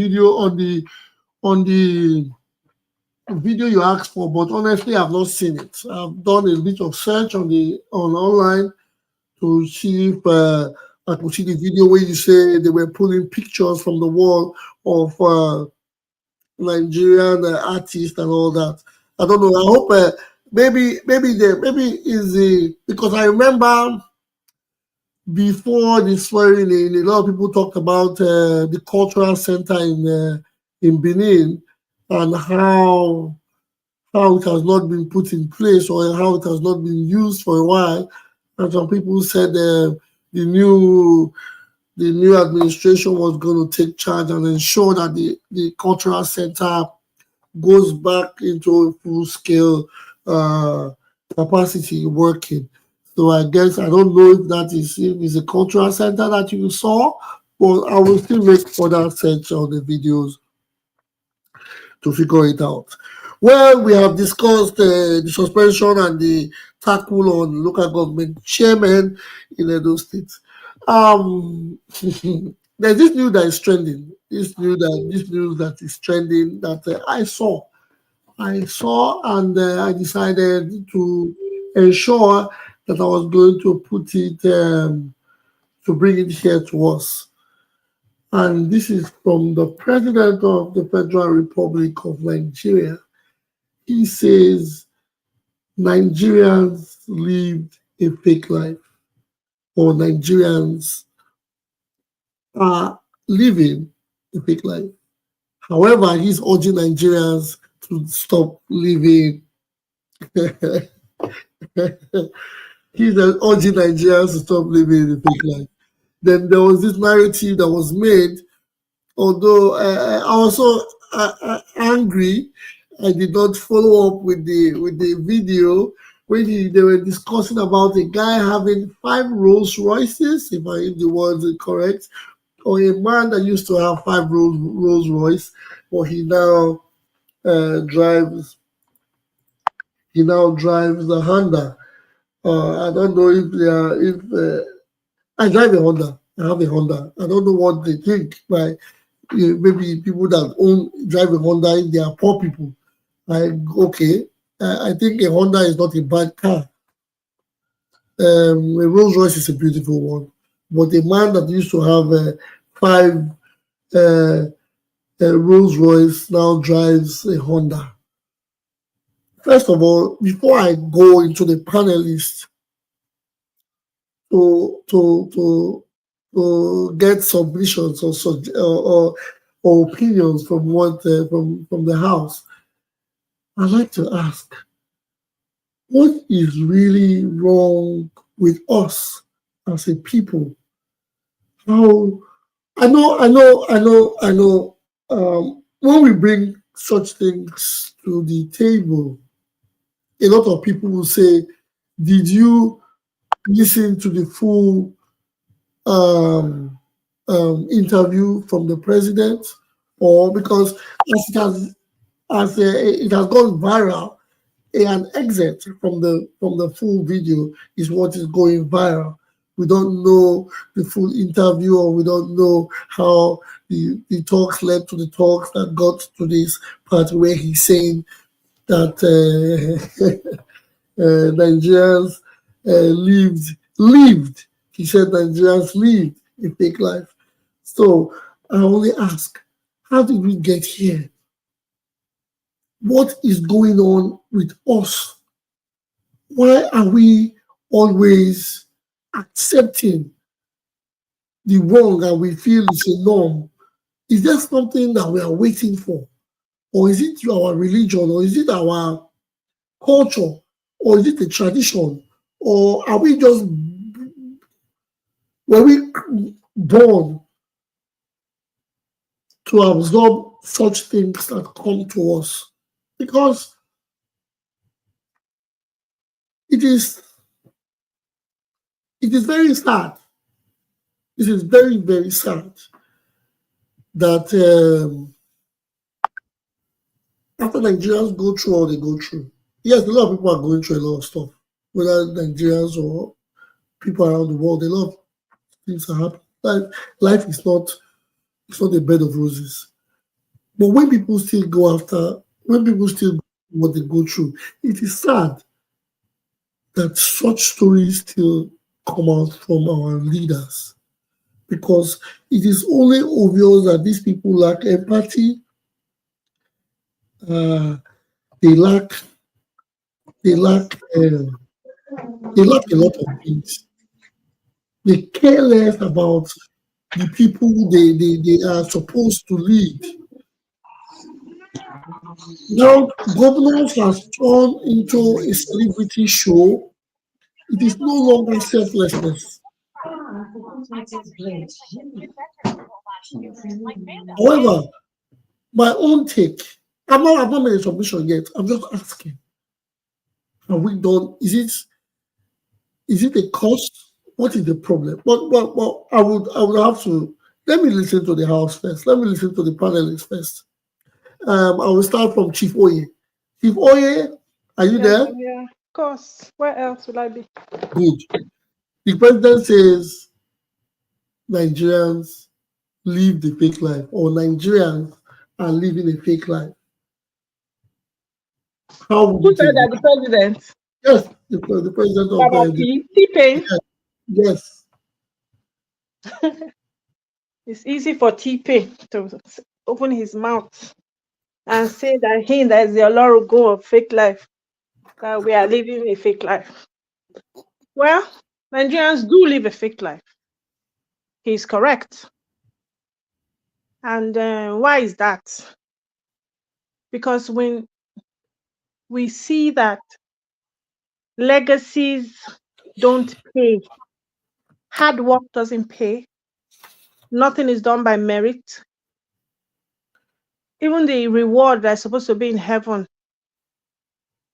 video you asked for, but honestly, I've not seen it. I've done a bit of search on online to see if I could see the video where you say they were pulling pictures from the wall of Nigerian artists and all that. I don't know. I hope maybe is the, because I remember before the swearing in, a lot of people talked about the cultural center in Benin and how it has not been put in place or how it has not been used for a while. And some people said the new administration was going to take charge and ensure that the cultural center goes back into a full-scale capacity working. So I guess I don't know if it's a cultural center that you saw, but I will still make further search on the videos to figure it out. Well, we have discussed the suspension and the tackle on local government chairman in Edo State. There's this news that is trending. This news that is trending that I saw, and I decided to ensure that I was going to put it to bring it here to us. And this is from the President of the Federal Republic of Nigeria. He says Nigerians lived a fake life, or Nigerians are living a fake life. However, he's urging Nigerians to stop living He's urging Nigerians to stop living the fake life. Then there was this narrative that was made, although I was so angry, I did not follow up with the video when they were discussing about a guy having 5 Rolls Royces, if the words are correct, or a man that used to have 5 Rolls Royce, but he now drives the Honda. I don't know if they are if I drive a Honda. I have a Honda. I don't know what they think. Like maybe people that drive a Honda, if they are poor people. Like okay, I think a Honda is not a bad car. A Rolls Royce is a beautiful one, but a man that used to have 5 Rolls Royce now drives a Honda. First of all, before I go into the panelists to get submissions or opinions from from the house, I'd like to ask, what is really wrong with us as a people? How I know. When we bring such things to the table, a lot of people will say, "Did you listen to the full interview from the president?" Or because it has gone viral, an excerpt from the full video is what is going viral. We don't know the full interview, or we don't know how the talks led to the talks that got to this part where he's saying that Nigerians lived. He said Nigerians lived a fake life. So I only ask, how did we get here? What is going on with us? Why are we always accepting the wrong and we feel it's a norm? Is there something that we are waiting for? Or is it our religion? Or is it our culture? Or is it a tradition? Or are we just, were we born to absorb such things that come to us? Because it is very sad. It is very, very sad that after Nigerians go through all they go through, yes, a lot of people are going through a lot of stuff, whether Nigerians or people around the world, a lot of things are happening. Life is not a bed of roses. But when people still go what they go through, it is sad that such stories still come out from our leaders, because it is only obvious that these people lack empathy. They lack they lack a lot of things. They care less about the people they are supposed to lead. Now, governance has turned into a celebrity show. It is no longer selflessness. However, my own take, I've not made a submission yet. I'm just asking. Have we done? Is it a cost? What is the problem? But I would have to let me listen to the house first. Let me listen to the panelists first. I will start from Chief Oye. Chief Oye, are you there? Yeah, of course. Where else would I be? Good. The president says Nigerians live the fake life, or Nigerians are living a fake life. How would Who you said take that? it? The president? Yes, the president of Baba T-Pain. yes. It's easy for T-Pain to open his mouth and say that that is the Olorogo of fake life, that we are living a fake life. Well, Nigerians do live a fake life. He's correct. And why is that? Because when we see that legacies don't pay. Hard work doesn't pay. Nothing is done by merit. Even the reward that's supposed to be in heaven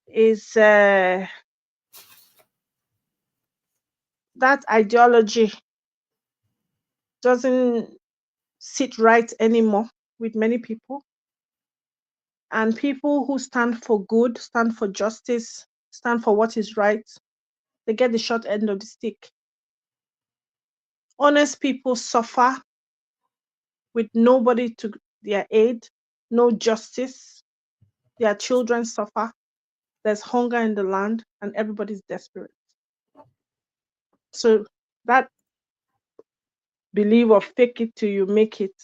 is that ideology doesn't sit right anymore with many people. And people who stand for good, stand for justice, stand for what is right, they get the short end of the stick. Honest people suffer with nobody to their aid, no justice. Their children suffer. There's hunger in the land and everybody's desperate. So that belief of fake it till you make it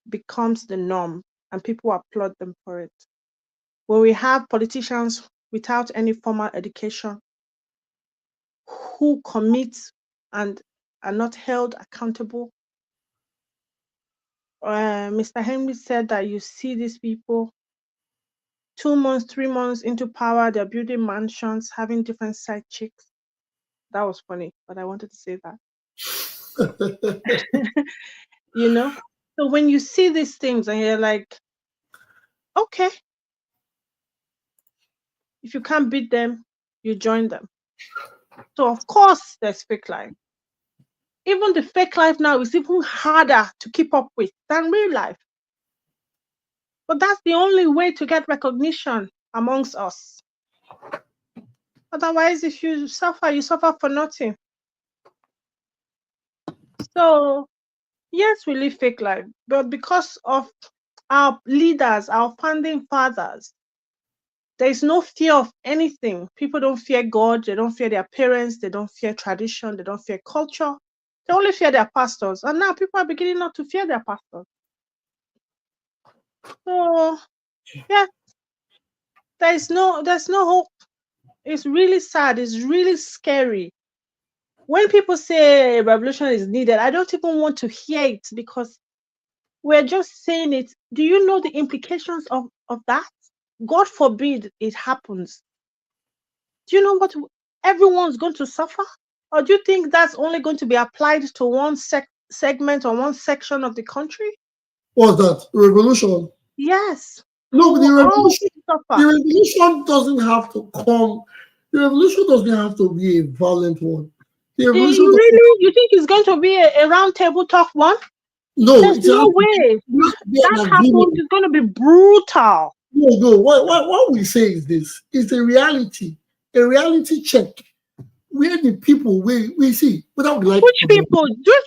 becomes the norm and people applaud them for it. When we have politicians without any formal education who commit and are not held accountable, Mr. Henry said that you see these people 2 months, 3 months into power, they're building mansions, having different side chicks. That was funny, but I wanted to say that. You know? So when you see these things and you're like, okay, if you can't beat them, you join them. So of course there's fake life. Even the fake life now is even harder to keep up with than real life. But that's the only way to get recognition amongst us. Otherwise, if you suffer for nothing. So yes, we live fake life, but because of our leaders, our founding fathers, there is no fear of anything. People don't fear God, they don't fear their parents, they don't fear tradition, they don't fear culture. They only fear their pastors. And now people are beginning not to fear their pastors. So yeah, there's no hope. It's really sad, it's really scary. When people say a revolution is needed, I don't even want to hear it because we're just saying it. Do you know the implications of that? God forbid it happens. Do you know what everyone's going to suffer? Or do you think that's only going to be applied to one segment or one section of the country? What's that? Revolution? Yes. Look, the revolution doesn't have to come. The revolution doesn't have to be a violent one. The revolution you think it's going to be a round table talk one? No, there's no way. That happens is going to be brutal. No. What we say is this: it's a reality check. Where the people we see without like which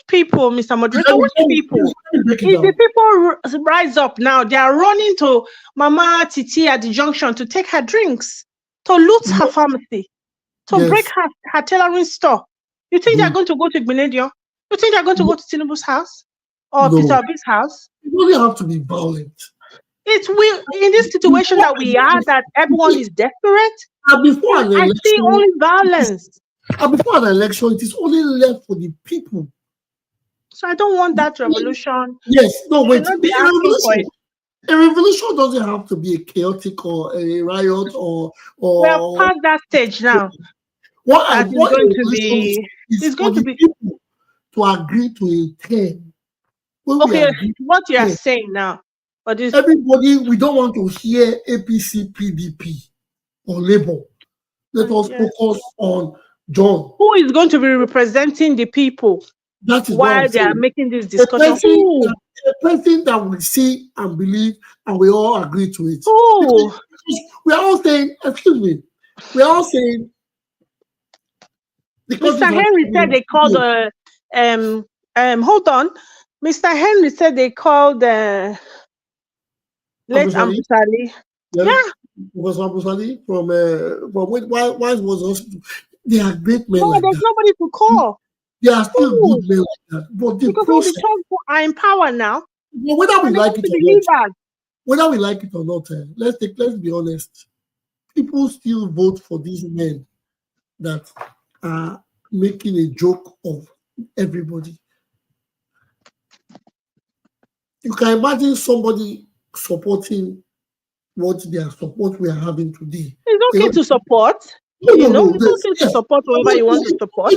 people, Mr. Moderator, which people? If the people rise up now, they are running to Mama Titi at the junction to take her drinks, to loot her pharmacy, to break her tailoring store. You think they're going to go to Gbenedio? You think they're going to go to Tinubu's house or Peter Obi's house? It doesn't have to be violent. It will in this situation that we are, that everyone is desperate. Before an election, I see only violence. Before an election, it is only left for the people. So I don't want that revolution. Yes, no, wait. A revolution doesn't have to be a chaotic or a riot or. We're past that stage now. It's going to be people to agree to a term. Okay, what you are saying now, but everybody, we don't want to hear APC, PDP, or Labour. Let us focus on John. Who is going to be representing the people while they are making this discussion? A person that we see and believe and we all agree to it. We are all saying, excuse me, we are all saying. Mr. Henry said they called hold on. Mr. Henry said they called late Ambusali. Yeah. Was Ambusali from why was hospital? They are great men. No, like there's nobody to call. They are still good men like that. But the because all the talk are in power now. Well, whether we like it or not, let's be honest. People still vote for these men that are making a joke of everybody. You can imagine somebody supporting what we are having today. It's okay to support. No. It's okay to support whoever you want to support.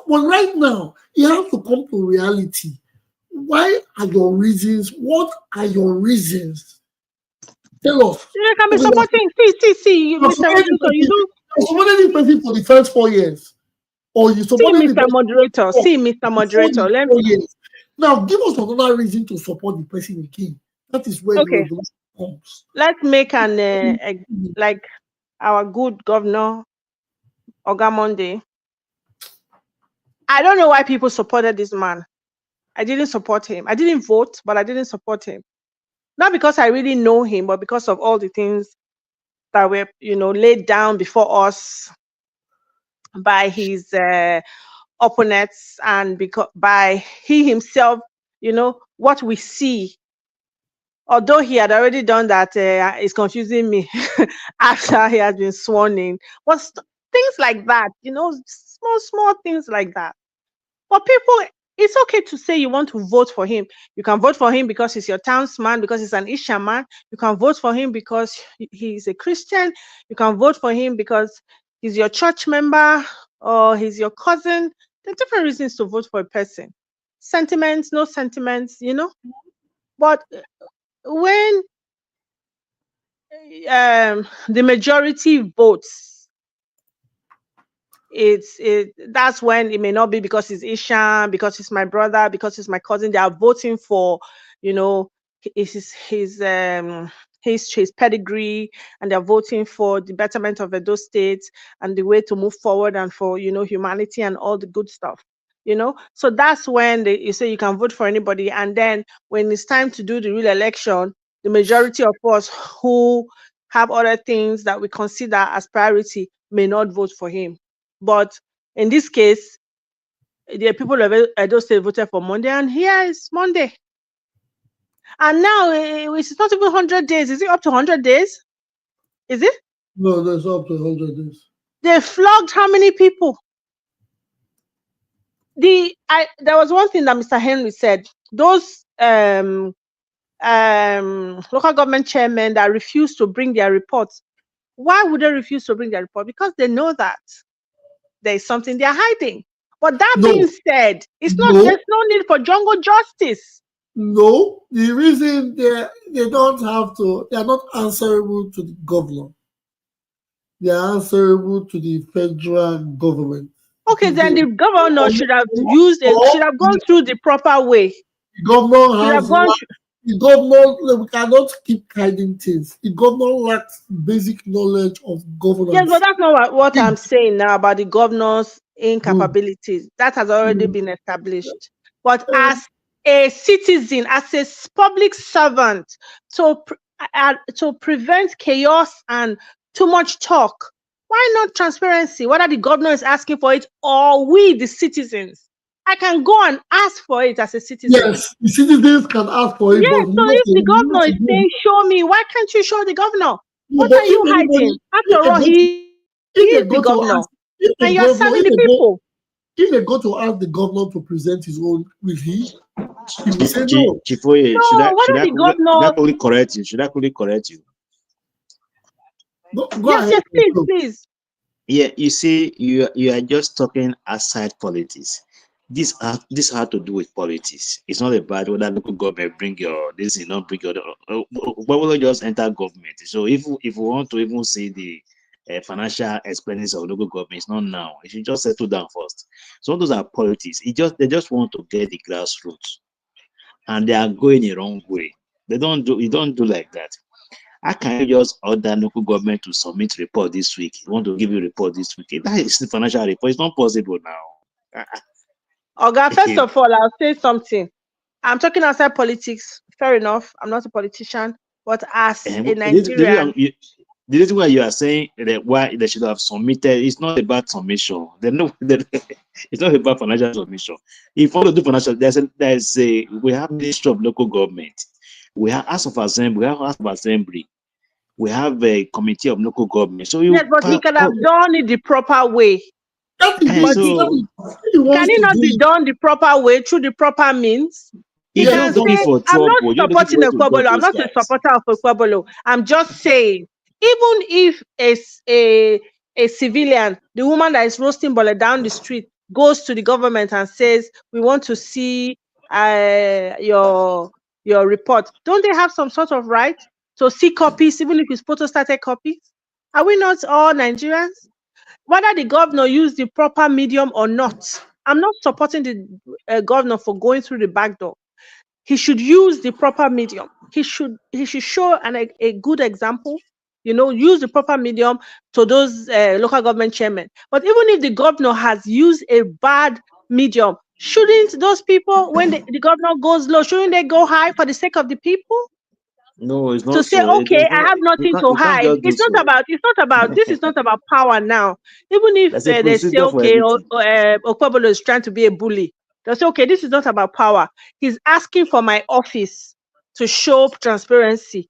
But right now, you have to come to reality. Why are your reasons? What are your reasons? Tell us. You can be supporting. See, Mr. Moderator, you don't. You supported this person for the first 4 years. Or you supported Mr. Moderator. See, Mr. Moderator. Let me. Now, give us another reason to support the person again. That is where the revolution comes. Let's make an like our good governor, Oga Monday. I don't know why people supported this man. I didn't support him. I didn't vote, but I didn't support him. Not because I really know him, but because of all the things that were, laid down before us by his opponents, and because by he himself, what we see. Although he had already done that, is confusing me after he has been sworn in. But things like that, small things like that. But people, it's okay to say you want to vote for him. You can vote for him because he's your townsman, because he's an Isha man. You can vote for him because he's a Christian. You can vote for him because he's your church member or he's your cousin. There are different reasons to vote for a person. Sentiments, no sentiments, But when the majority votes, that's when it may not be because he's Ishan, because he's my brother, because he's my cousin. They are voting for, his pedigree, and they're voting for the betterment of Edo State and the way to move forward, and for humanity and all the good stuff. So that's when you say you can vote for anybody, and then when it's time to do the real election, the majority of us who have other things that we consider as priority may not vote for him. But in this case, the people of Edo State voted for Monday, and here is Monday. And now it's not even 100 days. Is it up to 100 days? Is it? No, that's up to 100 days. They flogged how many people? There was one thing that Mr. Henry said. Those local government chairmen that refuse to bring their reports. Why would they refuse to bring their report? Because they know that there is something they're hiding. But that being said, there's no need for jungle justice. No, the reason they don't have to, they are not answerable to the governor. They are answerable to the federal government. Okay, then the governor should have gone through the proper way. The governor we cannot keep hiding things. The governor lacks basic knowledge of governance. Yes, but that's not what I'm saying now about the governor's incapabilities. That has already been established. But as a citizen, as a public servant, to prevent chaos and too much talk, why not transparency? Whether the governor is asking for it or we, the citizens, I can go and ask for it as a citizen. Yes, the citizens can ask for it. Yes, so if the governor is saying, show me, why can't you show the governor? What are you hiding? After all, he is the governor. And you're serving the people. If they go to ask the governor to present his own, will he? He will say no. Chifoye, should I quickly correct you? Should I quickly correct you? Go ahead. Yes, please. Yeah, you see, you are just talking outside politics. This has to do with politics. It's not about whether local government bring your this, not bring your. Will just enter government. So if we want to even see the financial expenses of local government, it's not now. It should just settle down first. So those are politics. They just want to get the grassroots, and they are going the wrong way. You don't do like that. How can you just order local government to submit report this week? You want to give you a report this week? That is the financial report. It's not possible now. Okay, first of all, I'll say something. I'm talking outside politics. Fair enough. I'm not a politician, but as a Nigerian. The reason why you are saying that why they should have submitted, it's not about submission. It's not about financial submission. If you want to do financial, we have Ministry of Local Government. We have House of Assembly. We have a Committee of Local Government. So yes, but he can have done it the proper way. Can it not be done the proper way through the proper means? I'm not supporting Okpebholo. I'm not a supporter of Okpebholo. I'm just saying, even if a a civilian, the woman that is roasting Bole down the street, goes to the government and says, we want to see your report, don't they have some sort of right to see copies, even if it's photostated copies? Are we not all Nigerians? Whether the governor used the proper medium or not, I'm not supporting the governor for going through the back door. He should use the proper medium. He should show a good example, use the proper medium to those local government chairmen. But even if the governor has used a bad medium, shouldn't those people, when the governor goes low, shouldn't they go high for the sake of the people? No, it's To not say, so. okay, I Not, have nothing to you can't hide. just do so. This is not about power now. Even if There's a they say, procedure for okay, everything. Okpebholo is trying to be a bully, they'll say, okay, this is not about power. He's asking for my office to show transparency.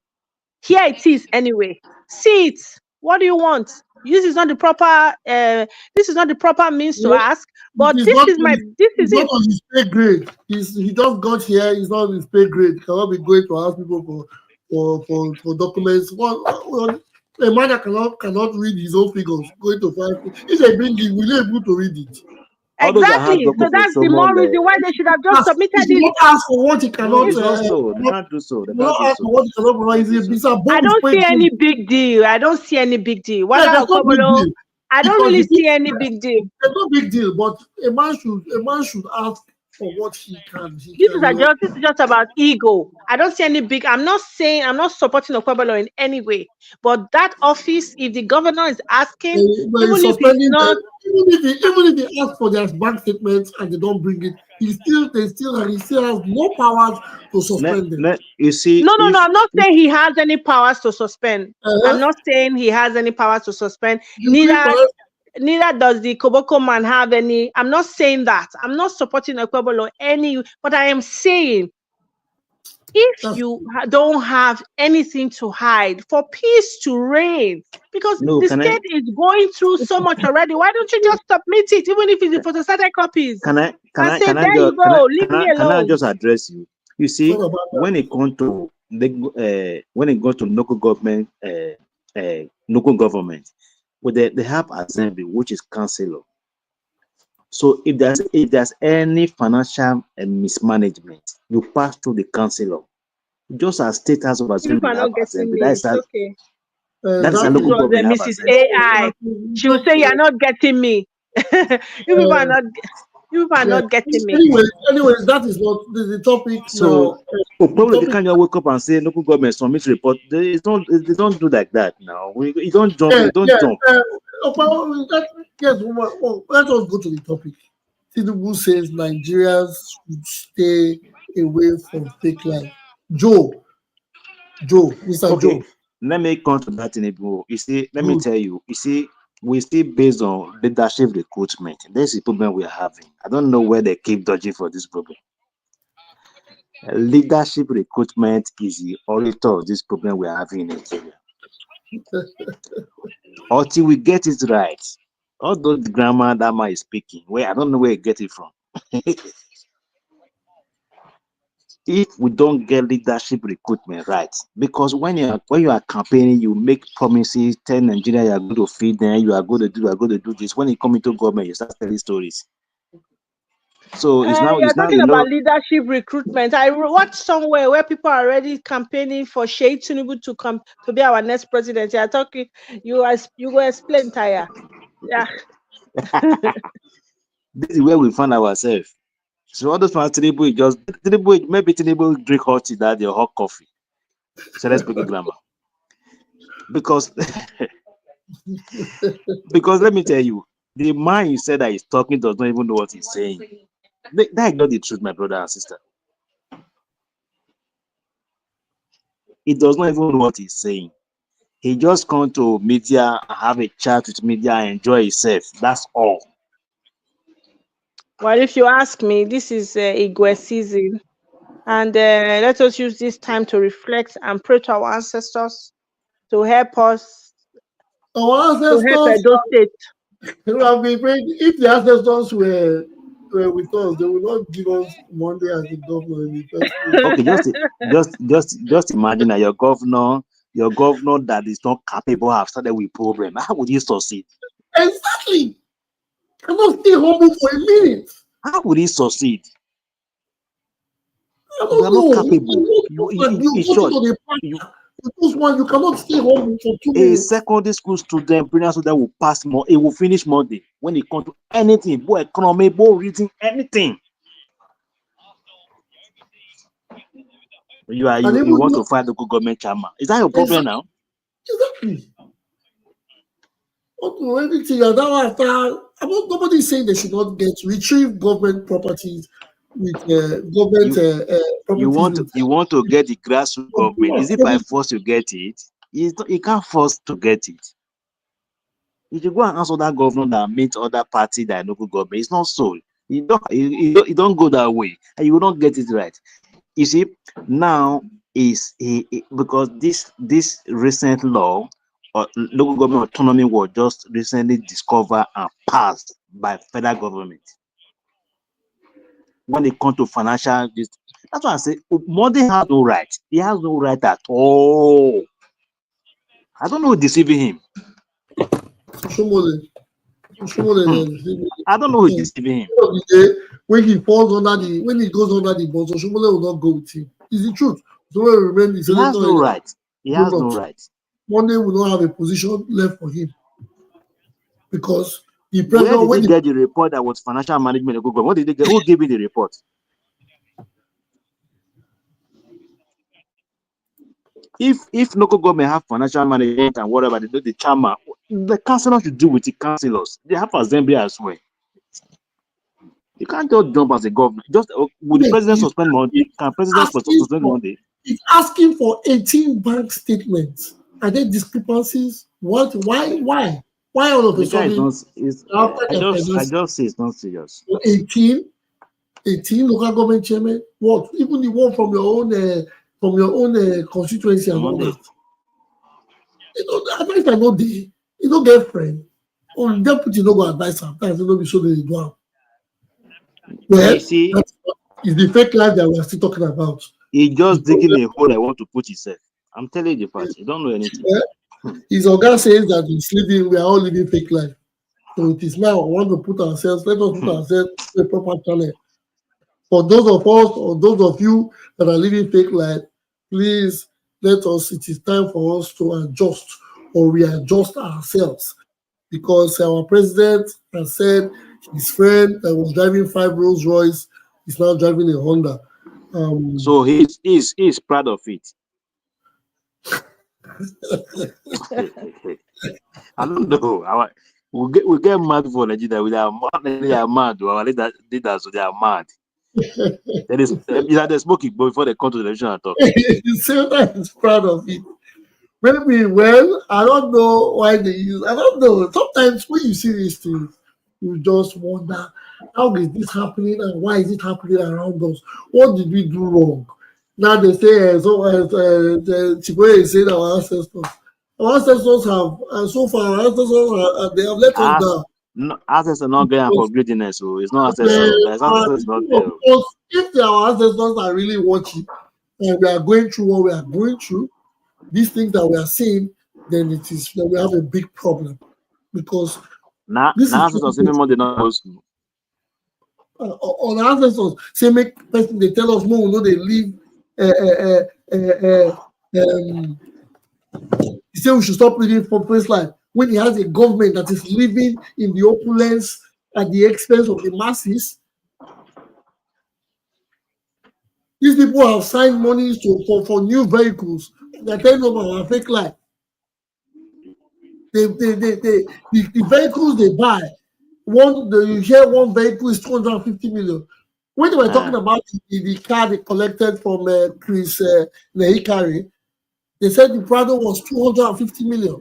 Here it is anyway. See it. What do you want? This is not the proper means to ask, but this is not it. on his pay grade. He just got here. He's not on his pay grade. He cannot be going to ask people for documents. Well, a man that cannot read his own figures going to find. If they bring it, will you be able to read it? All those that have Exactly. So documents, that's the more reason why they should have just submitted He it. not ask for what he cannot. No, it's not so. They can't do so. They He not can't do ask so. for what he cannot provide. It's a I don't see any big deal. I don't see any big deal. Yeah, there's no big Okpebholo, deal. I don't Because really the see any big deal. There's no big deal, but a man should ask for what he can. This is just about ego. I don't see any big. I'm not supporting Okpebholo in any way. But that office, if the governor is asking, even if it's not, even if he ask for their bank statements and they don't bring it, he still has no powers to suspend them. You see, no. I'm not saying he has any powers to suspend. I'm not saying he has any powers to suspend. Neither does the Koboko man have any. I'm not saying that. I'm not supporting Okpebholo any, but I am saying if you don't have anything to hide, for peace to reign, because the state is going through so much already. Why don't you just submit it, even if it's the photostated copies? Can I just address you? You see, when it comes to local government, well, they have assembly, which is councillor. So if there's any financial mismanagement, you pass through the councillor. Just as state house of assembly have assembly. That's a local government have Mrs. AI. She will say, "You're not getting me." You people are not getting me. Anyways, that is not the topic. So, probably they can't just wake up and say local government submit report. They don't do like that now. You don't jump. Jump. Let us go to the topic. Tinubu says Nigerians should stay away from fake life. Joe, Mr. Okay. Joe. Let me come to that in a bit. You see, let me tell you. You see, we still based on leadership recruitment. That's the problem we are having. I don't know where they keep dodging for this problem. Leadership recruitment is the orator of this problem we are having in Nigeria. Until we get it right, all those grammar that man is speaking, where I don't know where you get it from. If we don't get leadership recruitment right, because when you are campaigning, you make promises, tell Nigeria you are going to feed them, you are going to do this. When you come into government, you start telling stories. So you're talking about leadership recruitment. I watched somewhere where people are already campaigning for Sheikh Tinubu to come to be our next president. You're talking, you will explain, Taya. Yeah. This is where we find ourselves. So all those fans, maybe Tinubu drink hot tea that or hot coffee. So let's speak grammar. Because let me tell you, the man you said that he's talking does not even know what he's saying. That is not the truth, my brother and sister. He does not even know what he's saying. He just come to media and have a chat with media and enjoy himself. That's all. Well, if you ask me, this is Igwe season. And let us use this time to reflect and pray to our ancestors to help us. Our ancestors, to help Edo State. Have been praying. If the ancestors were with us, they will not give us Monday as the governor in the first place. Okay, just imagine that your governor that is not capable have started with problem. How would you succeed? Exactly. Cannot stay humble for a minute. How would he succeed? I You are don't not know. capable. In short, you You cannot stay humble for 2 a minutes. secondary school student, brilliant student will pass more. It will finish Monday when it comes to anything, both economy, both reading, anything. You And even want to fight the government chairman. Is that your problem now? Exactly. Anything and now after nobody is saying they should not retrieve government properties with government properties. You want to get the grassroots government. Is it by With, force you get it? You can't force to get it. If you go and ask other governor that meet other party that local government, it's not so. You don't go that way, and you will not get it right. You see, now is because this recent law or local government autonomy was just recently discovered and passed by federal government. When it comes to financial, that's why I say Monday has no right. He has no right at all. I don't know who deceiving him. I don't know who deceiving him. When he goes under the bus, Oshomole will not go with him. Is the truth. So remain the He has senator. no right. He has no right. Monday will not have a position left for him because the Where president. did he get the report that was financial management? What did they get? Who gave him the report? If local government have financial management and whatever, they do the chairman, the councillors should do with the councillors. They have assembly as well. You can't just jump as a government. Just will the president suspend Monday? Can president suspend Monday? He's asking for 18 bank statements. Are there discrepancies? What? Why? Why all of a sudden? I just say it's not serious. 18 local government chairman. What? Even the one from your own constituency and all that. Advice are not there. You don't get friend. Or deputy no go advise sometimes. You know be so they do am. Well, it's the fake life that we're still talking about. He just digging a hole I want to put himself. I'm telling you the fact. You don't know anything. His organ says that we are all living fake life. So it is now we want to let us put ourselves in a proper channel. For those of us or those of you that are living fake life, please it is time for us to adjust or readjust ourselves. Because our president has said his friend that was driving 5 Rolls Royce is now driving a Honda. So he's proud of it. I don't know. We get mad for Nigeria. They are mad. Our leaders, they are mad. They're smoking before they come to the television and talk. Senator is proud of it. Maybe, well, I don't know why they use. I don't know. Sometimes when you see these things, you just wonder how is this happening and why is it happening around us? What did we do wrong? Now they say Chiboye is saying our ancestors. Our ancestors have so far. Our ancestors they have let us down. No, ancestors are not going for greediness, so it's not ancestors. Ancestors not there. If our ancestors are really watching and we are going through what we are going through, these things that we are seeing, then it is that we have a big problem because ancestors even more than not. On ancestors say make person they tell us no they live. He said we should stop living for place life when he has a government that is living in the opulence at the expense of the masses. These people have signed money for new vehicles. They're telling them about fake life. The vehicles they buy, you hear one vehicle is 250 million. When they were talking about the car they collected from Chris Nehikari, they said the Prado was 250 million,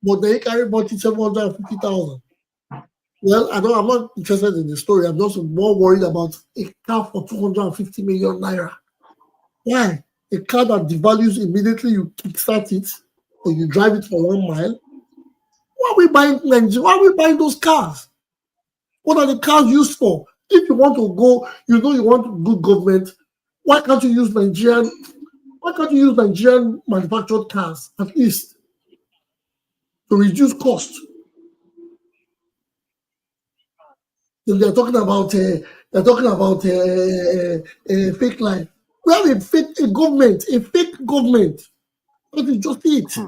but Nehikari bought it 750,000. Well, I'm not interested in the story. I'm just more worried about a car for 250 million naira. Why? A car that devalues immediately you kickstart it or you drive it for 1 mile. Why are we buying those cars? What are the cars used for? If you want to go, you want good government, why can't you use Nigerian manufactured cars at least to reduce cost? They're talking about fake life. We have a fake government. That is just it.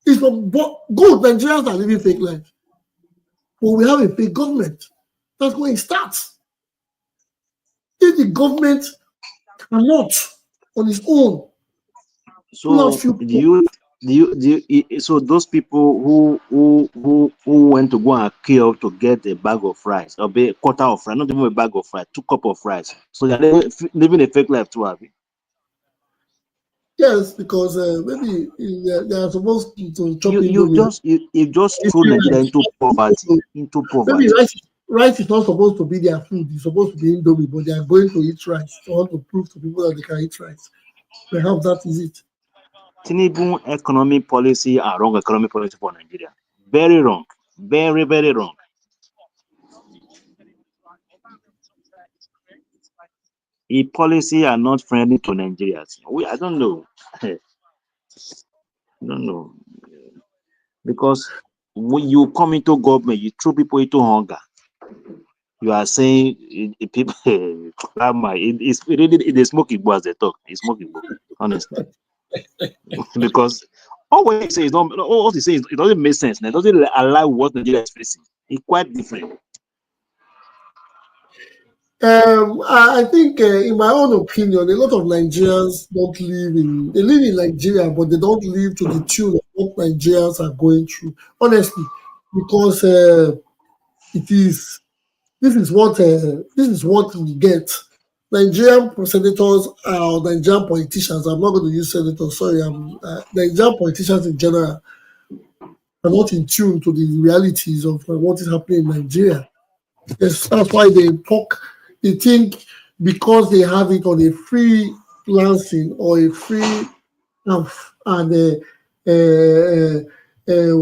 It's from good Nigerians are living fake life. But we have a fake government. That's where it starts. If the government cannot on its own. So so those people who went to go and kill to get a bag of rice or a quarter of rice, not even a bag of rice, 2 cups of rice. So they're living a fake life too, Abby. Yes, because maybe they are supposed to chop you just throw Nigeria into poverty. Maybe rice is not supposed to be their food. It's supposed to be indomie, but they are going to eat rice. They want to prove to people that they can eat rice. Perhaps that is it. Tinubu economic policy and wrong economic policy for Nigeria. Very wrong. Very, very wrong. His policy are not friendly to Nigerians. I don't know. I don't know. Because when you come into government, you throw people into hunger. You are saying people it's really the smoking boy as they talk. It's smoking boy, honestly. Because all what he says is not all he says it doesn't make sense. It doesn't allow what Nigeria is facing. It's quite different. I think, in my own opinion, a lot of Nigerians they live in Nigeria, but they don't live to the tune of what Nigerians are going through. Honestly, because this is what we get. Nigerian senators or Nigerian politicians. I'm not going to use senators. Sorry, Nigerian politicians in general are not in tune to the realities of what is happening in Nigeria. That's why they talk. They think because they have it on a free lancing or a free and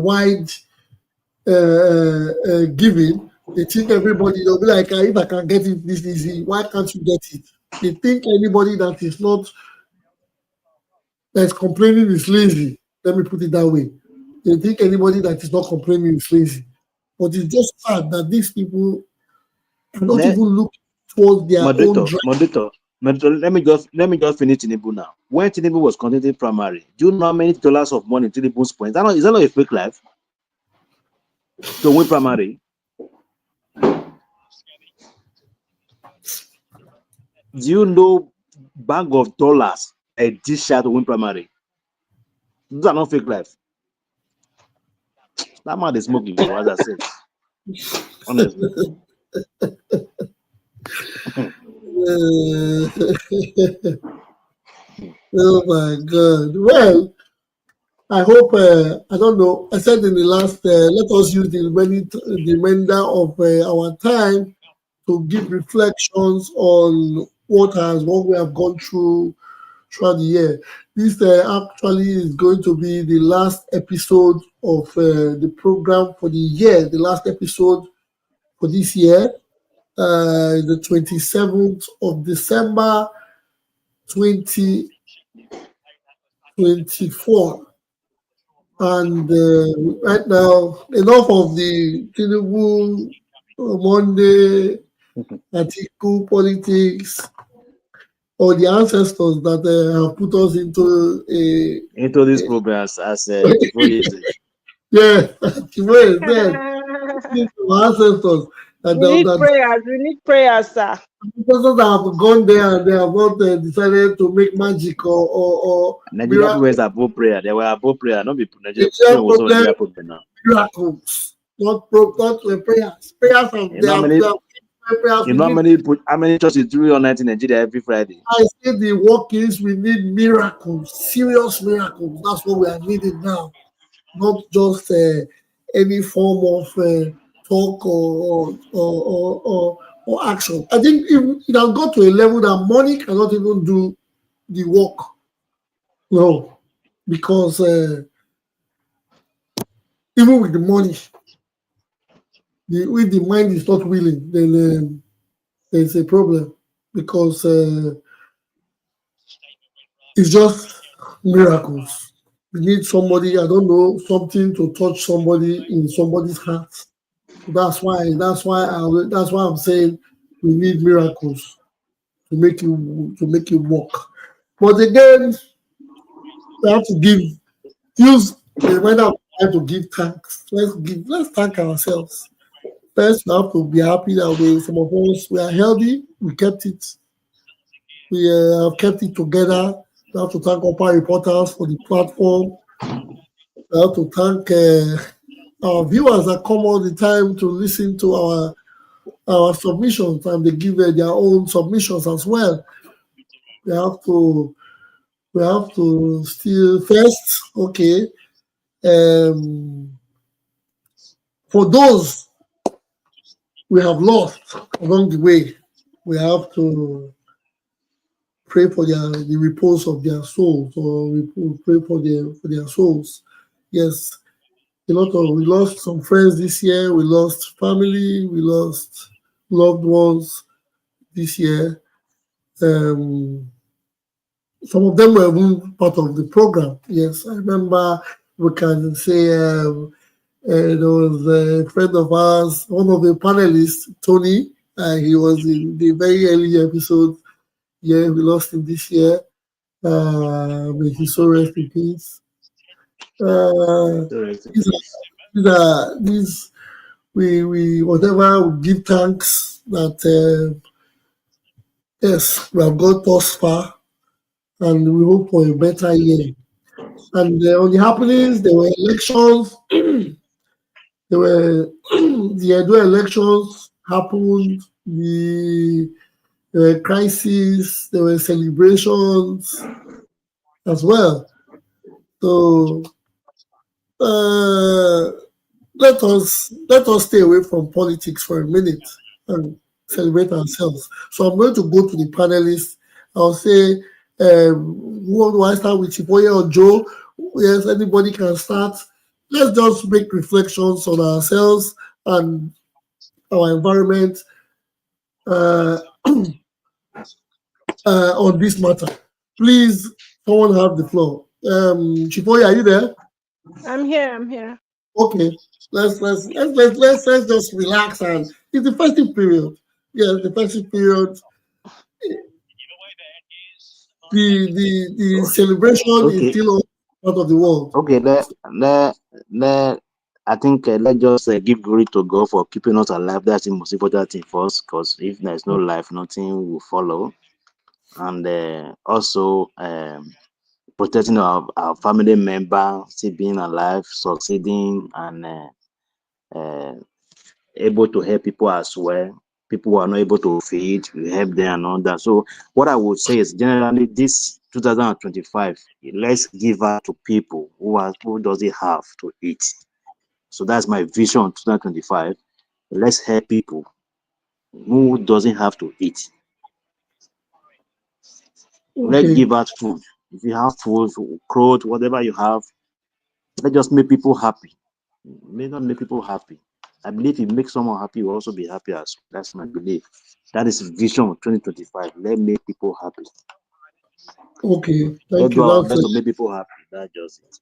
wide giving, they think everybody, they'll be like, if I can get it this easy, why can't you get it? They think anybody that's complaining is lazy. Let me put it that way. They think anybody that is not complaining is lazy. But it's just sad that these people are not even looking towards their own moderator, let me just finish Tinubu now. When Tinubu was conducting primary, do you know how many dollars of money Tinubu spent? Is that not a fake life to win primary? Do you know bag of dollars a dish to win primary? Those are not fake life. That man is smoking, as I said. Honestly. Oh my God. Well, I hope, I don't know, I said in the last, let us use the remainder of our time to give reflections on what we have gone through throughout the year. This actually is going to be the last episode of the program for the year, the last episode for this year, the 27th of December 2024. And right now, enough of the Tinubu Monday, Atiku politics, or the ancestors that have put us into these programs as yeah, ancestors we need prayers, sir. Persons that have gone there and they have not decided to make magic or Nigeria was above prayer. They were above prayer. Not be Nigeria problem now. Miracles, not prayers. Prayers of how many churches do on night in Nigeria every Friday? I say the work is we need miracles, serious miracles. That's what we are needing now, not just any form of talk or action. I think it has got to a level that money cannot even do the work. No, because even with the money, if the mind is not willing, then there's a problem, because it's just miracles. We need somebody, I don't know, something to touch somebody in somebody's heart. That's why I'm saying we need miracles to make it work. But again, we have to use the reminder of time to give thanks. Let's thank ourselves. First, we have to be happy that some of us we are healthy. We have kept it together. We have to thank Upper Reporters for the platform. We have to thank our viewers that come all the time to listen to our submissions, and they give their own submissions as well. We have to still first, okay. For those we have lost along the way, we have to pray for the repose of their souls, or we pray for their souls. Yes, we lost some friends this year. We lost family. We lost loved ones this year. Some of them were even part of the program. Yes, I remember. We can say there was a friend of ours, one of the panelists, Tony. He was in the very early episode. Yeah, we lost him this year. May his soul rest in peace. These we whatever we give thanks that yes, we have got thus far, and we hope for a better year. And on the happenings, there were elections. There were the Edo elections happened. There were crises. There were celebrations as well. So let us stay away from politics for a minute and celebrate ourselves. So I'm going to go to the panelists. I'll say, who do I start with, Chipoye or Joe? Yes, anybody can start. Let's just make reflections on ourselves and our environment uh, on this matter. Please, someone have the floor. Chipoye, are you there? I'm here. Okay, let's just relax, and it's the festive period. Yeah, the festive period. The celebration is Okay, still part of the world. okay. I think let's just give glory to God for keeping us alive. That's the most important thing first, because if there's no life, nothing will follow. And also protecting our family member, still being alive, succeeding, and uh, able to help people as well. People who are not able to feed, we help them and all that. So what I would say is generally this 2025, let's give out to people who doesn't have to eat. So that's my vision 2025. Let's help people who doesn't have to eat. Let's Okay, give out food. If you have food, clothes, whatever you have, let's just make people happy. May not make people happy. I believe if you make someone happy, you will also be happy as well. That's my belief. That is vision of 2025. Let's make people happy. okay, Let's thank do you. our That's best it. to make people happy. That's just it.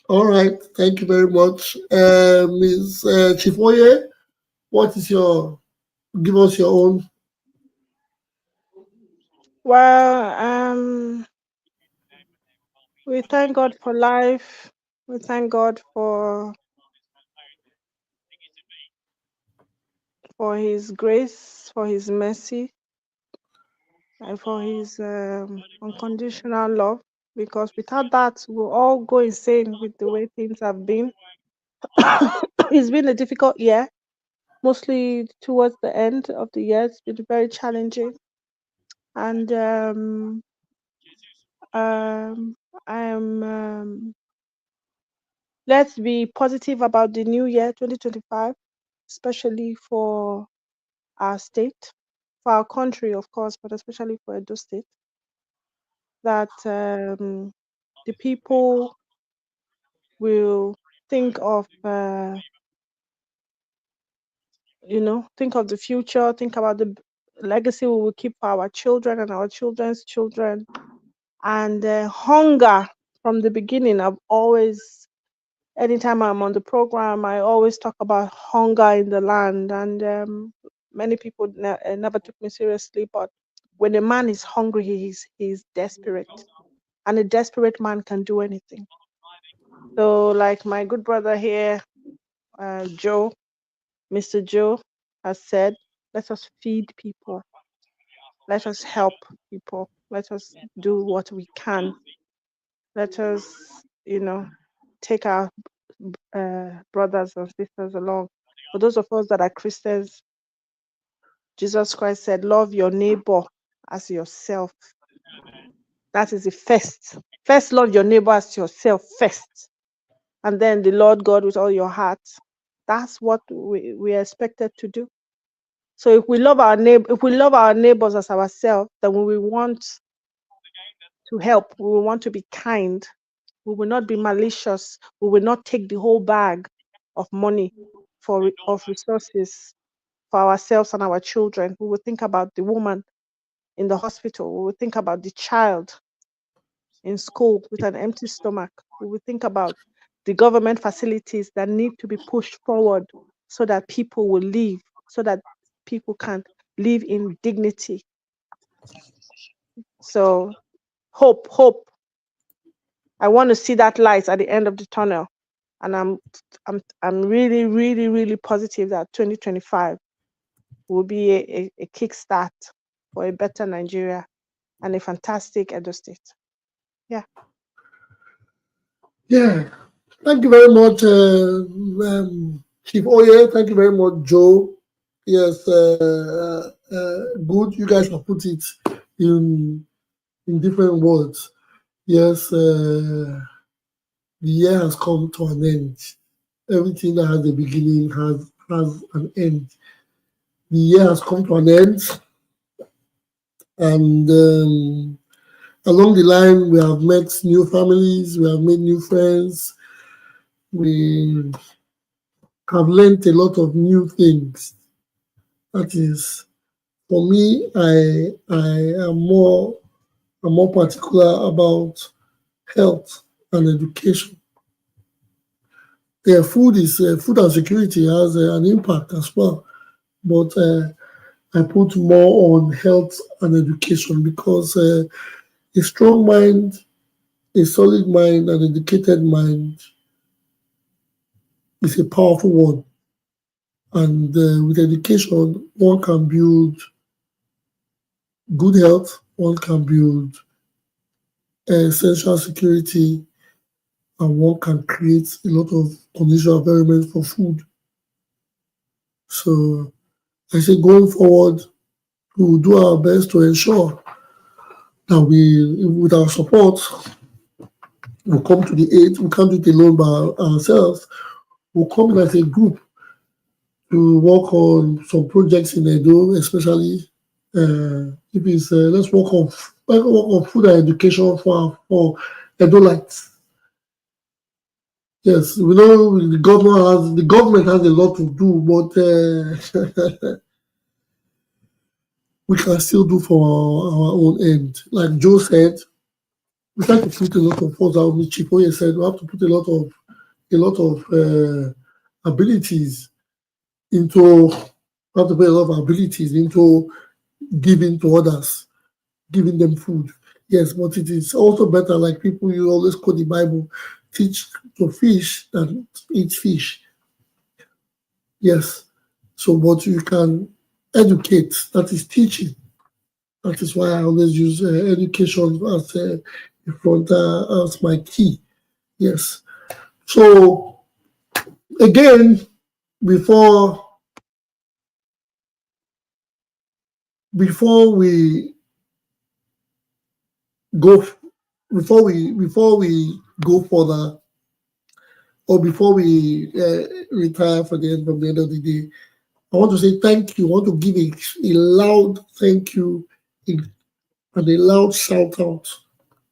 All right. Thank you very much, Ms. Chifoye. What is your? Give us your own. Well, we thank God for life. We thank God for His grace, for His mercy, and for His unconditional love. Because without that, we'll all go insane with the way things have been. It's been a difficult year, mostly towards the end of the year. It's been very challenging, and let's be positive about the new year 2025, especially for our state, for our country, of course, but especially for Edo State, that the people will think of, think of the future, think about the legacy we will keep for our children and our children's children. And hunger from the beginning, I've always anytime I'm on the program, I always talk about hunger in the land, and many people never took me seriously. But when a man is hungry, he's desperate, and a desperate man can do anything. So, like my good brother here, Joe, Mr. Joe, has said, let us feed people, let us help people, let us do what we can, let us, take our brothers and sisters along. For those of us that are Christians, Jesus Christ said, love your neighbor as yourself. That is the first. First, love your neighbor as yourself first. And then the Lord God with all your heart. That's what we are expected to do. So if we love our neighbors as ourselves, then we want to help, we will want to be kind, we will not be malicious, we will not take the whole bag of money of resources for ourselves and our children. We will think about the woman in the hospital, we will think about the child in school with an empty stomach, we will think about the government facilities that need to be pushed forward so that people will live, so that people can live in dignity. So hope. I want to see that light at the end of the tunnel, and I'm really, really, really positive that 2025 will be a kickstart for a better Nigeria and a fantastic Edo State. Yeah. Yeah. Thank you very much, Chief Oye. Thank you very much, Joe. Yes, good. You guys have put it in different words. Yes, the year has come to an end. Everything that has a beginning has an end. The year has come to an end, and along the line, we have met new families, we have made new friends, we have learned a lot of new things. That is, for me, I am more particular about health and education. Food and security has an impact as well, but I put more on health and education because a strong mind, a solid mind, an educated mind is a powerful one. And with education, one can build good health, one can build essential security, and one can create a lot of conditional environment for food. So I say going forward, we will do our best to ensure that we, with our support, we'll come to the aid. We can't do it alone by ourselves. We'll come in as a group to work on some projects in Edo, especially if it's let's work on food and education for Edolites. Yes, we know the government has a lot to do, but we can still do for our own end. Like Joe said, we have to put a lot of force out. Chipoye said we have to put a lot of abilities into. We have to put a lot of abilities into giving to others, giving them food. Yes, but it is also better, like people, you always quote the Bible, teach to fish than eat fish. Yes. So, but you can educate, that is teaching. That is why I always use education as as my key. Yes. So, again, before we go before we go further, or before we retire from the end of the day, I want to say thank you. I want to give a loud thank you and a loud shout out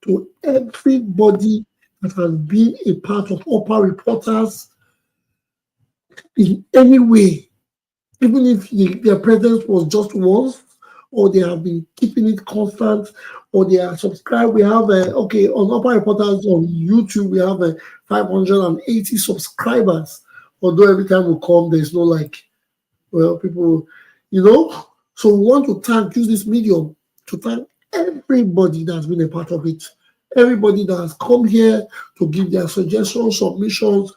to everybody that has been a part of Upper Reporters in any way, even if their presence was just once or they have been keeping it constant, or they are subscribed. We have on Upper Reporters on YouTube, we have 580 subscribers. Although every time we come, there's no people, So we want to use this medium to thank everybody that's been a part of it. Everybody that has come here to give their suggestions, submissions,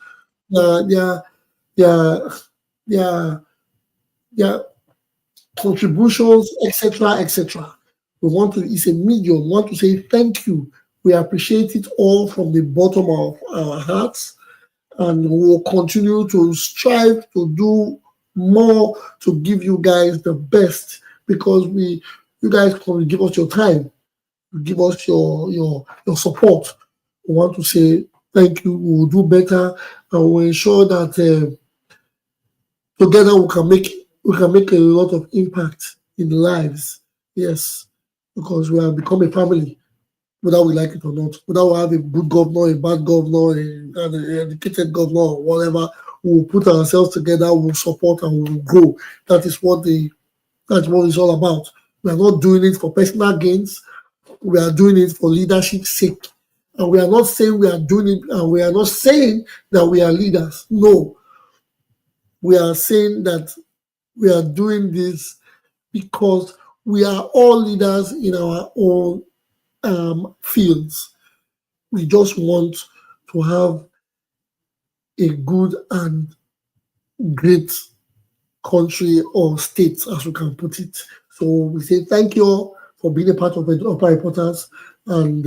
their contributions, etc., etc. It's a medium. We want to say thank you. We appreciate it all from the bottom of our hearts, and we will continue to strive to do more to give you guys the best, because you guys can give us your time, give us your support. We want to say thank you. We will do better, and we'll ensure that together we can make a lot of impact in the lives. Yes, because we have become a family, whether we like it or not. Whether we have a good governor, a bad governor, an educated governor, or whatever, we'll put ourselves together, we'll support, and we'll grow. That's what it's all about. We are not doing it for personal gains. We are doing it for leadership's sake. And we are not saying we are doing it, and we are not saying that we are leaders. No. We are saying that we are doing this because we are all leaders in our own fields. We just want to have a good and great country or state, as we can put it. So we say thank you all for being a part of the Upper Reporters, and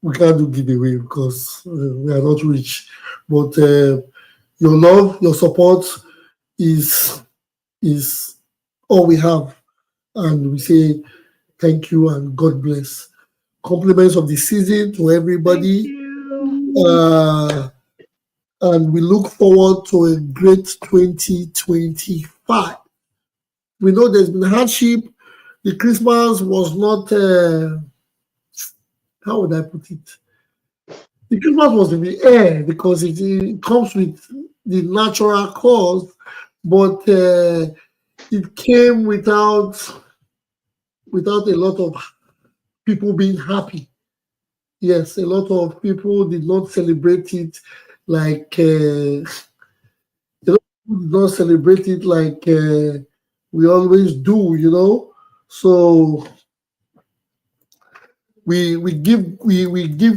we can't do giveaway because we are not rich. But your love, your support is all we have, and we say thank you and God bless. Compliments of the season to everybody, and we look forward to a great 2025. We know there's been hardship. The Christmas was not, how would I put it? The Christmas was in the air because it comes with the natural cause, but it came without a lot of people being happy. Yes, a lot of people did not celebrate it like we always do. So we give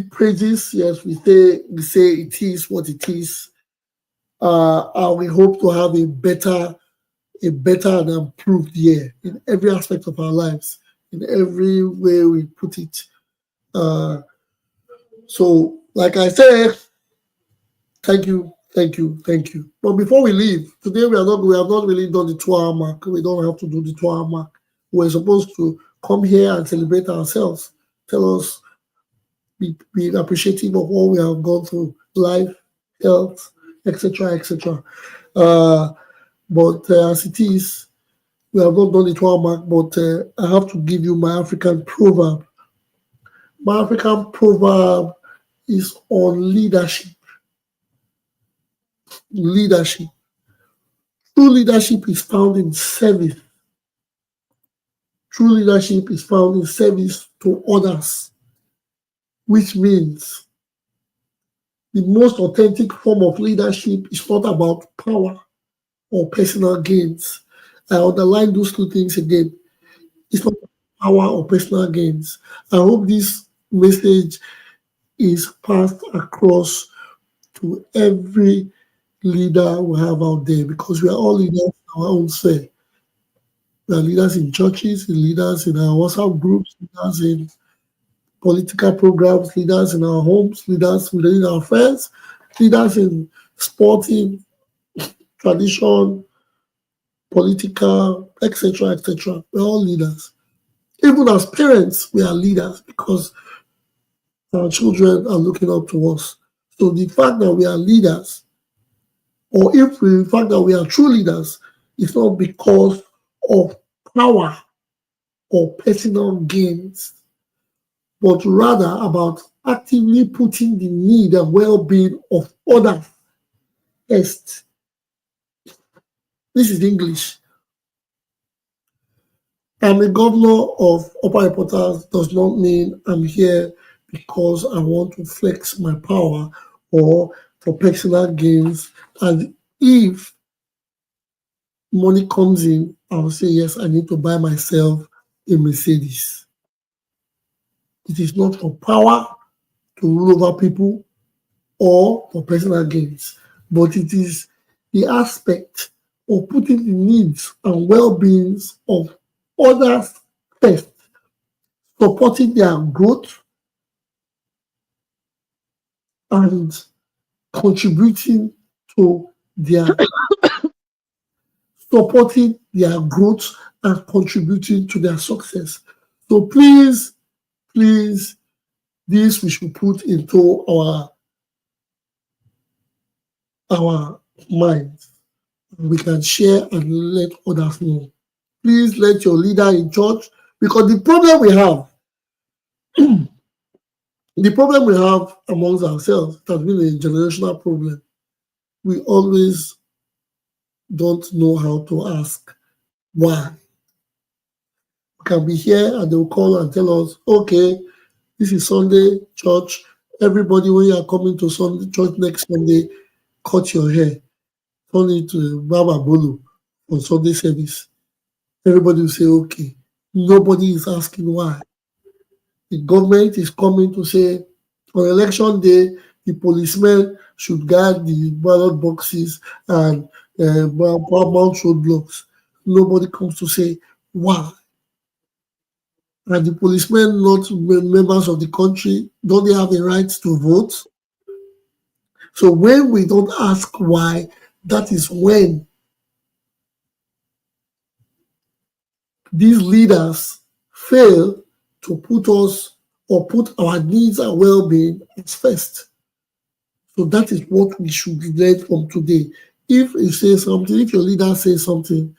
praises. Yes, we say it is what it is. And we hope to have a better and improved year in every aspect of our lives, in every way we put it. So, like I said, thank you. But before we leave, today we have not really done the 2-hour mark. We don't have to do the 2-hour mark. We're supposed to come here and celebrate ourselves. Tell us, be appreciative of what we have gone through, life, health, etc., etc. But as it is, we have not done the 2-hour mark, but I have to give you my African proverb. My African proverb is on leadership. Leadership. True leadership is found in service. True leadership is found in service to others, which means the most authentic form of leadership is not about power or personal gains. I underline those two things again. It's not power or personal gains. I hope this message is passed across to every leader we have out there, because we are all leaders in our own sphere. We are leaders in churches, leaders in our WhatsApp groups, leaders in political programs, leaders in our homes, leaders within our friends, leaders in sporting, tradition, political, etc., etc. We're all leaders. Even as parents, we are leaders because our children are looking up to us. So the fact that we are leaders, or the fact that we are true leaders, is not because of power or personal gains, but rather about actively putting the need and well-being of others first. This is English. I'm a governor of Upper Reporters does not mean I'm here because I want to flex my power or for personal gains. And if money comes in, I'll say, yes, I need to buy myself a Mercedes. It is not for power to rule over people or for personal gains, but it is the aspect of putting the needs and well-beings of others first, supporting their growth and contributing to their supporting their growth and contributing to their success. So please, please, this we should put into our minds. We can share and let others know. Please let your leader in church, because the problem we have amongst ourselves, it has been a generational problem. We always don't know how to ask why. We can be here and they will call and tell us, okay, this is Sunday church. Everybody, when you are coming to Sunday church next Sunday, cut your hair, turn it to Okpebholo on Sunday service. Everybody will say, okay. Nobody is asking why. The government is coming to say, on election day, the policemen should guard the ballot boxes and mount roadblocks. Nobody comes to say why. And the policemen, not members of the country, don't they have a right to vote? So when we don't ask why, that is when these leaders fail to put us or put our needs and well-being as first. So that is what we should learn from today. If you say something, if your leader says something,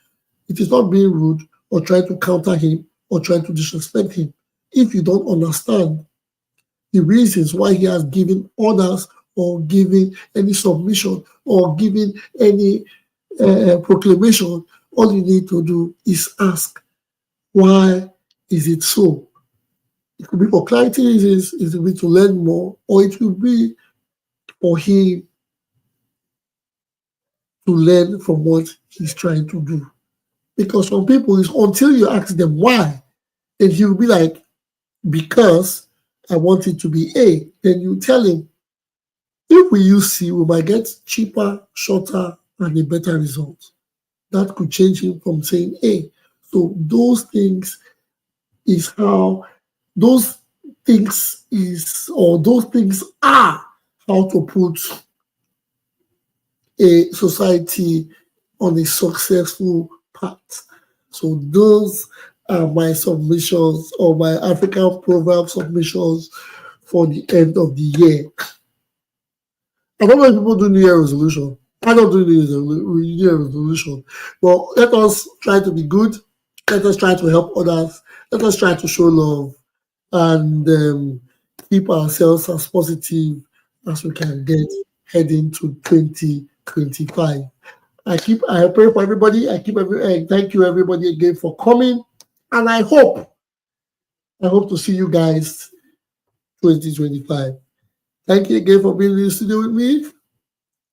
it is not being rude or trying to counter him or trying to disrespect him. If you don't understand the reasons why he has given orders or given any submission or given any proclamation, all you need to do is ask, why is it so? It could be for clarity reasons, it could be to learn more, or it could be for him to learn from what he's trying to do. Because some people, it's until you ask them why, then he will be like, because I want it to be A. Then you tell him, if we use C, we might get cheaper, shorter, and a better result. That could change him from saying A. So those things is how, those things are how to put a society on a successful path. So those are my submissions or my African proverb submissions for the end of the year. I don't know if people do New Year resolution. I don't do New Year resolution. But let us try to be good. Let us try to help others. Let us try to show love and keep ourselves as positive as we can get heading to 2025. I pray for everybody. Thank you everybody again for coming. And I hope to see you guys 2025. Thank you again for being in the studio with me.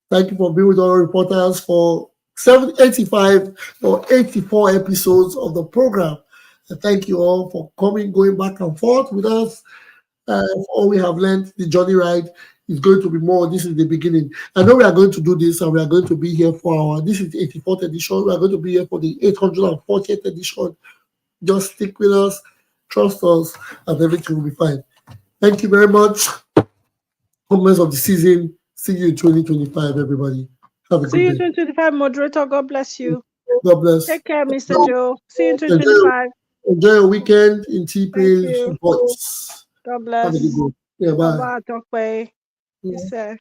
Thank you for being with our reporters for 85 or 84 episodes of the program. And thank you all for coming, going back and forth with us. All we have learned, the journey ride is going to be more. This is the beginning. I know we are going to do this and we are going to be here for this is the 84th edition. We are going to be here for the 840th edition. Just stick with us, trust us, and everything will be fine. Thank you very much. Comments of the season. See you in 2025, everybody. Have a good day. See you in 2025, moderator. God bless you. God bless. Take care, Mr. Joe. See you in 2025. Enjoy your weekend in T-Page. God bless. Have a good day. Yeah, bye. Bye-bye. Talk way. Yes, sir.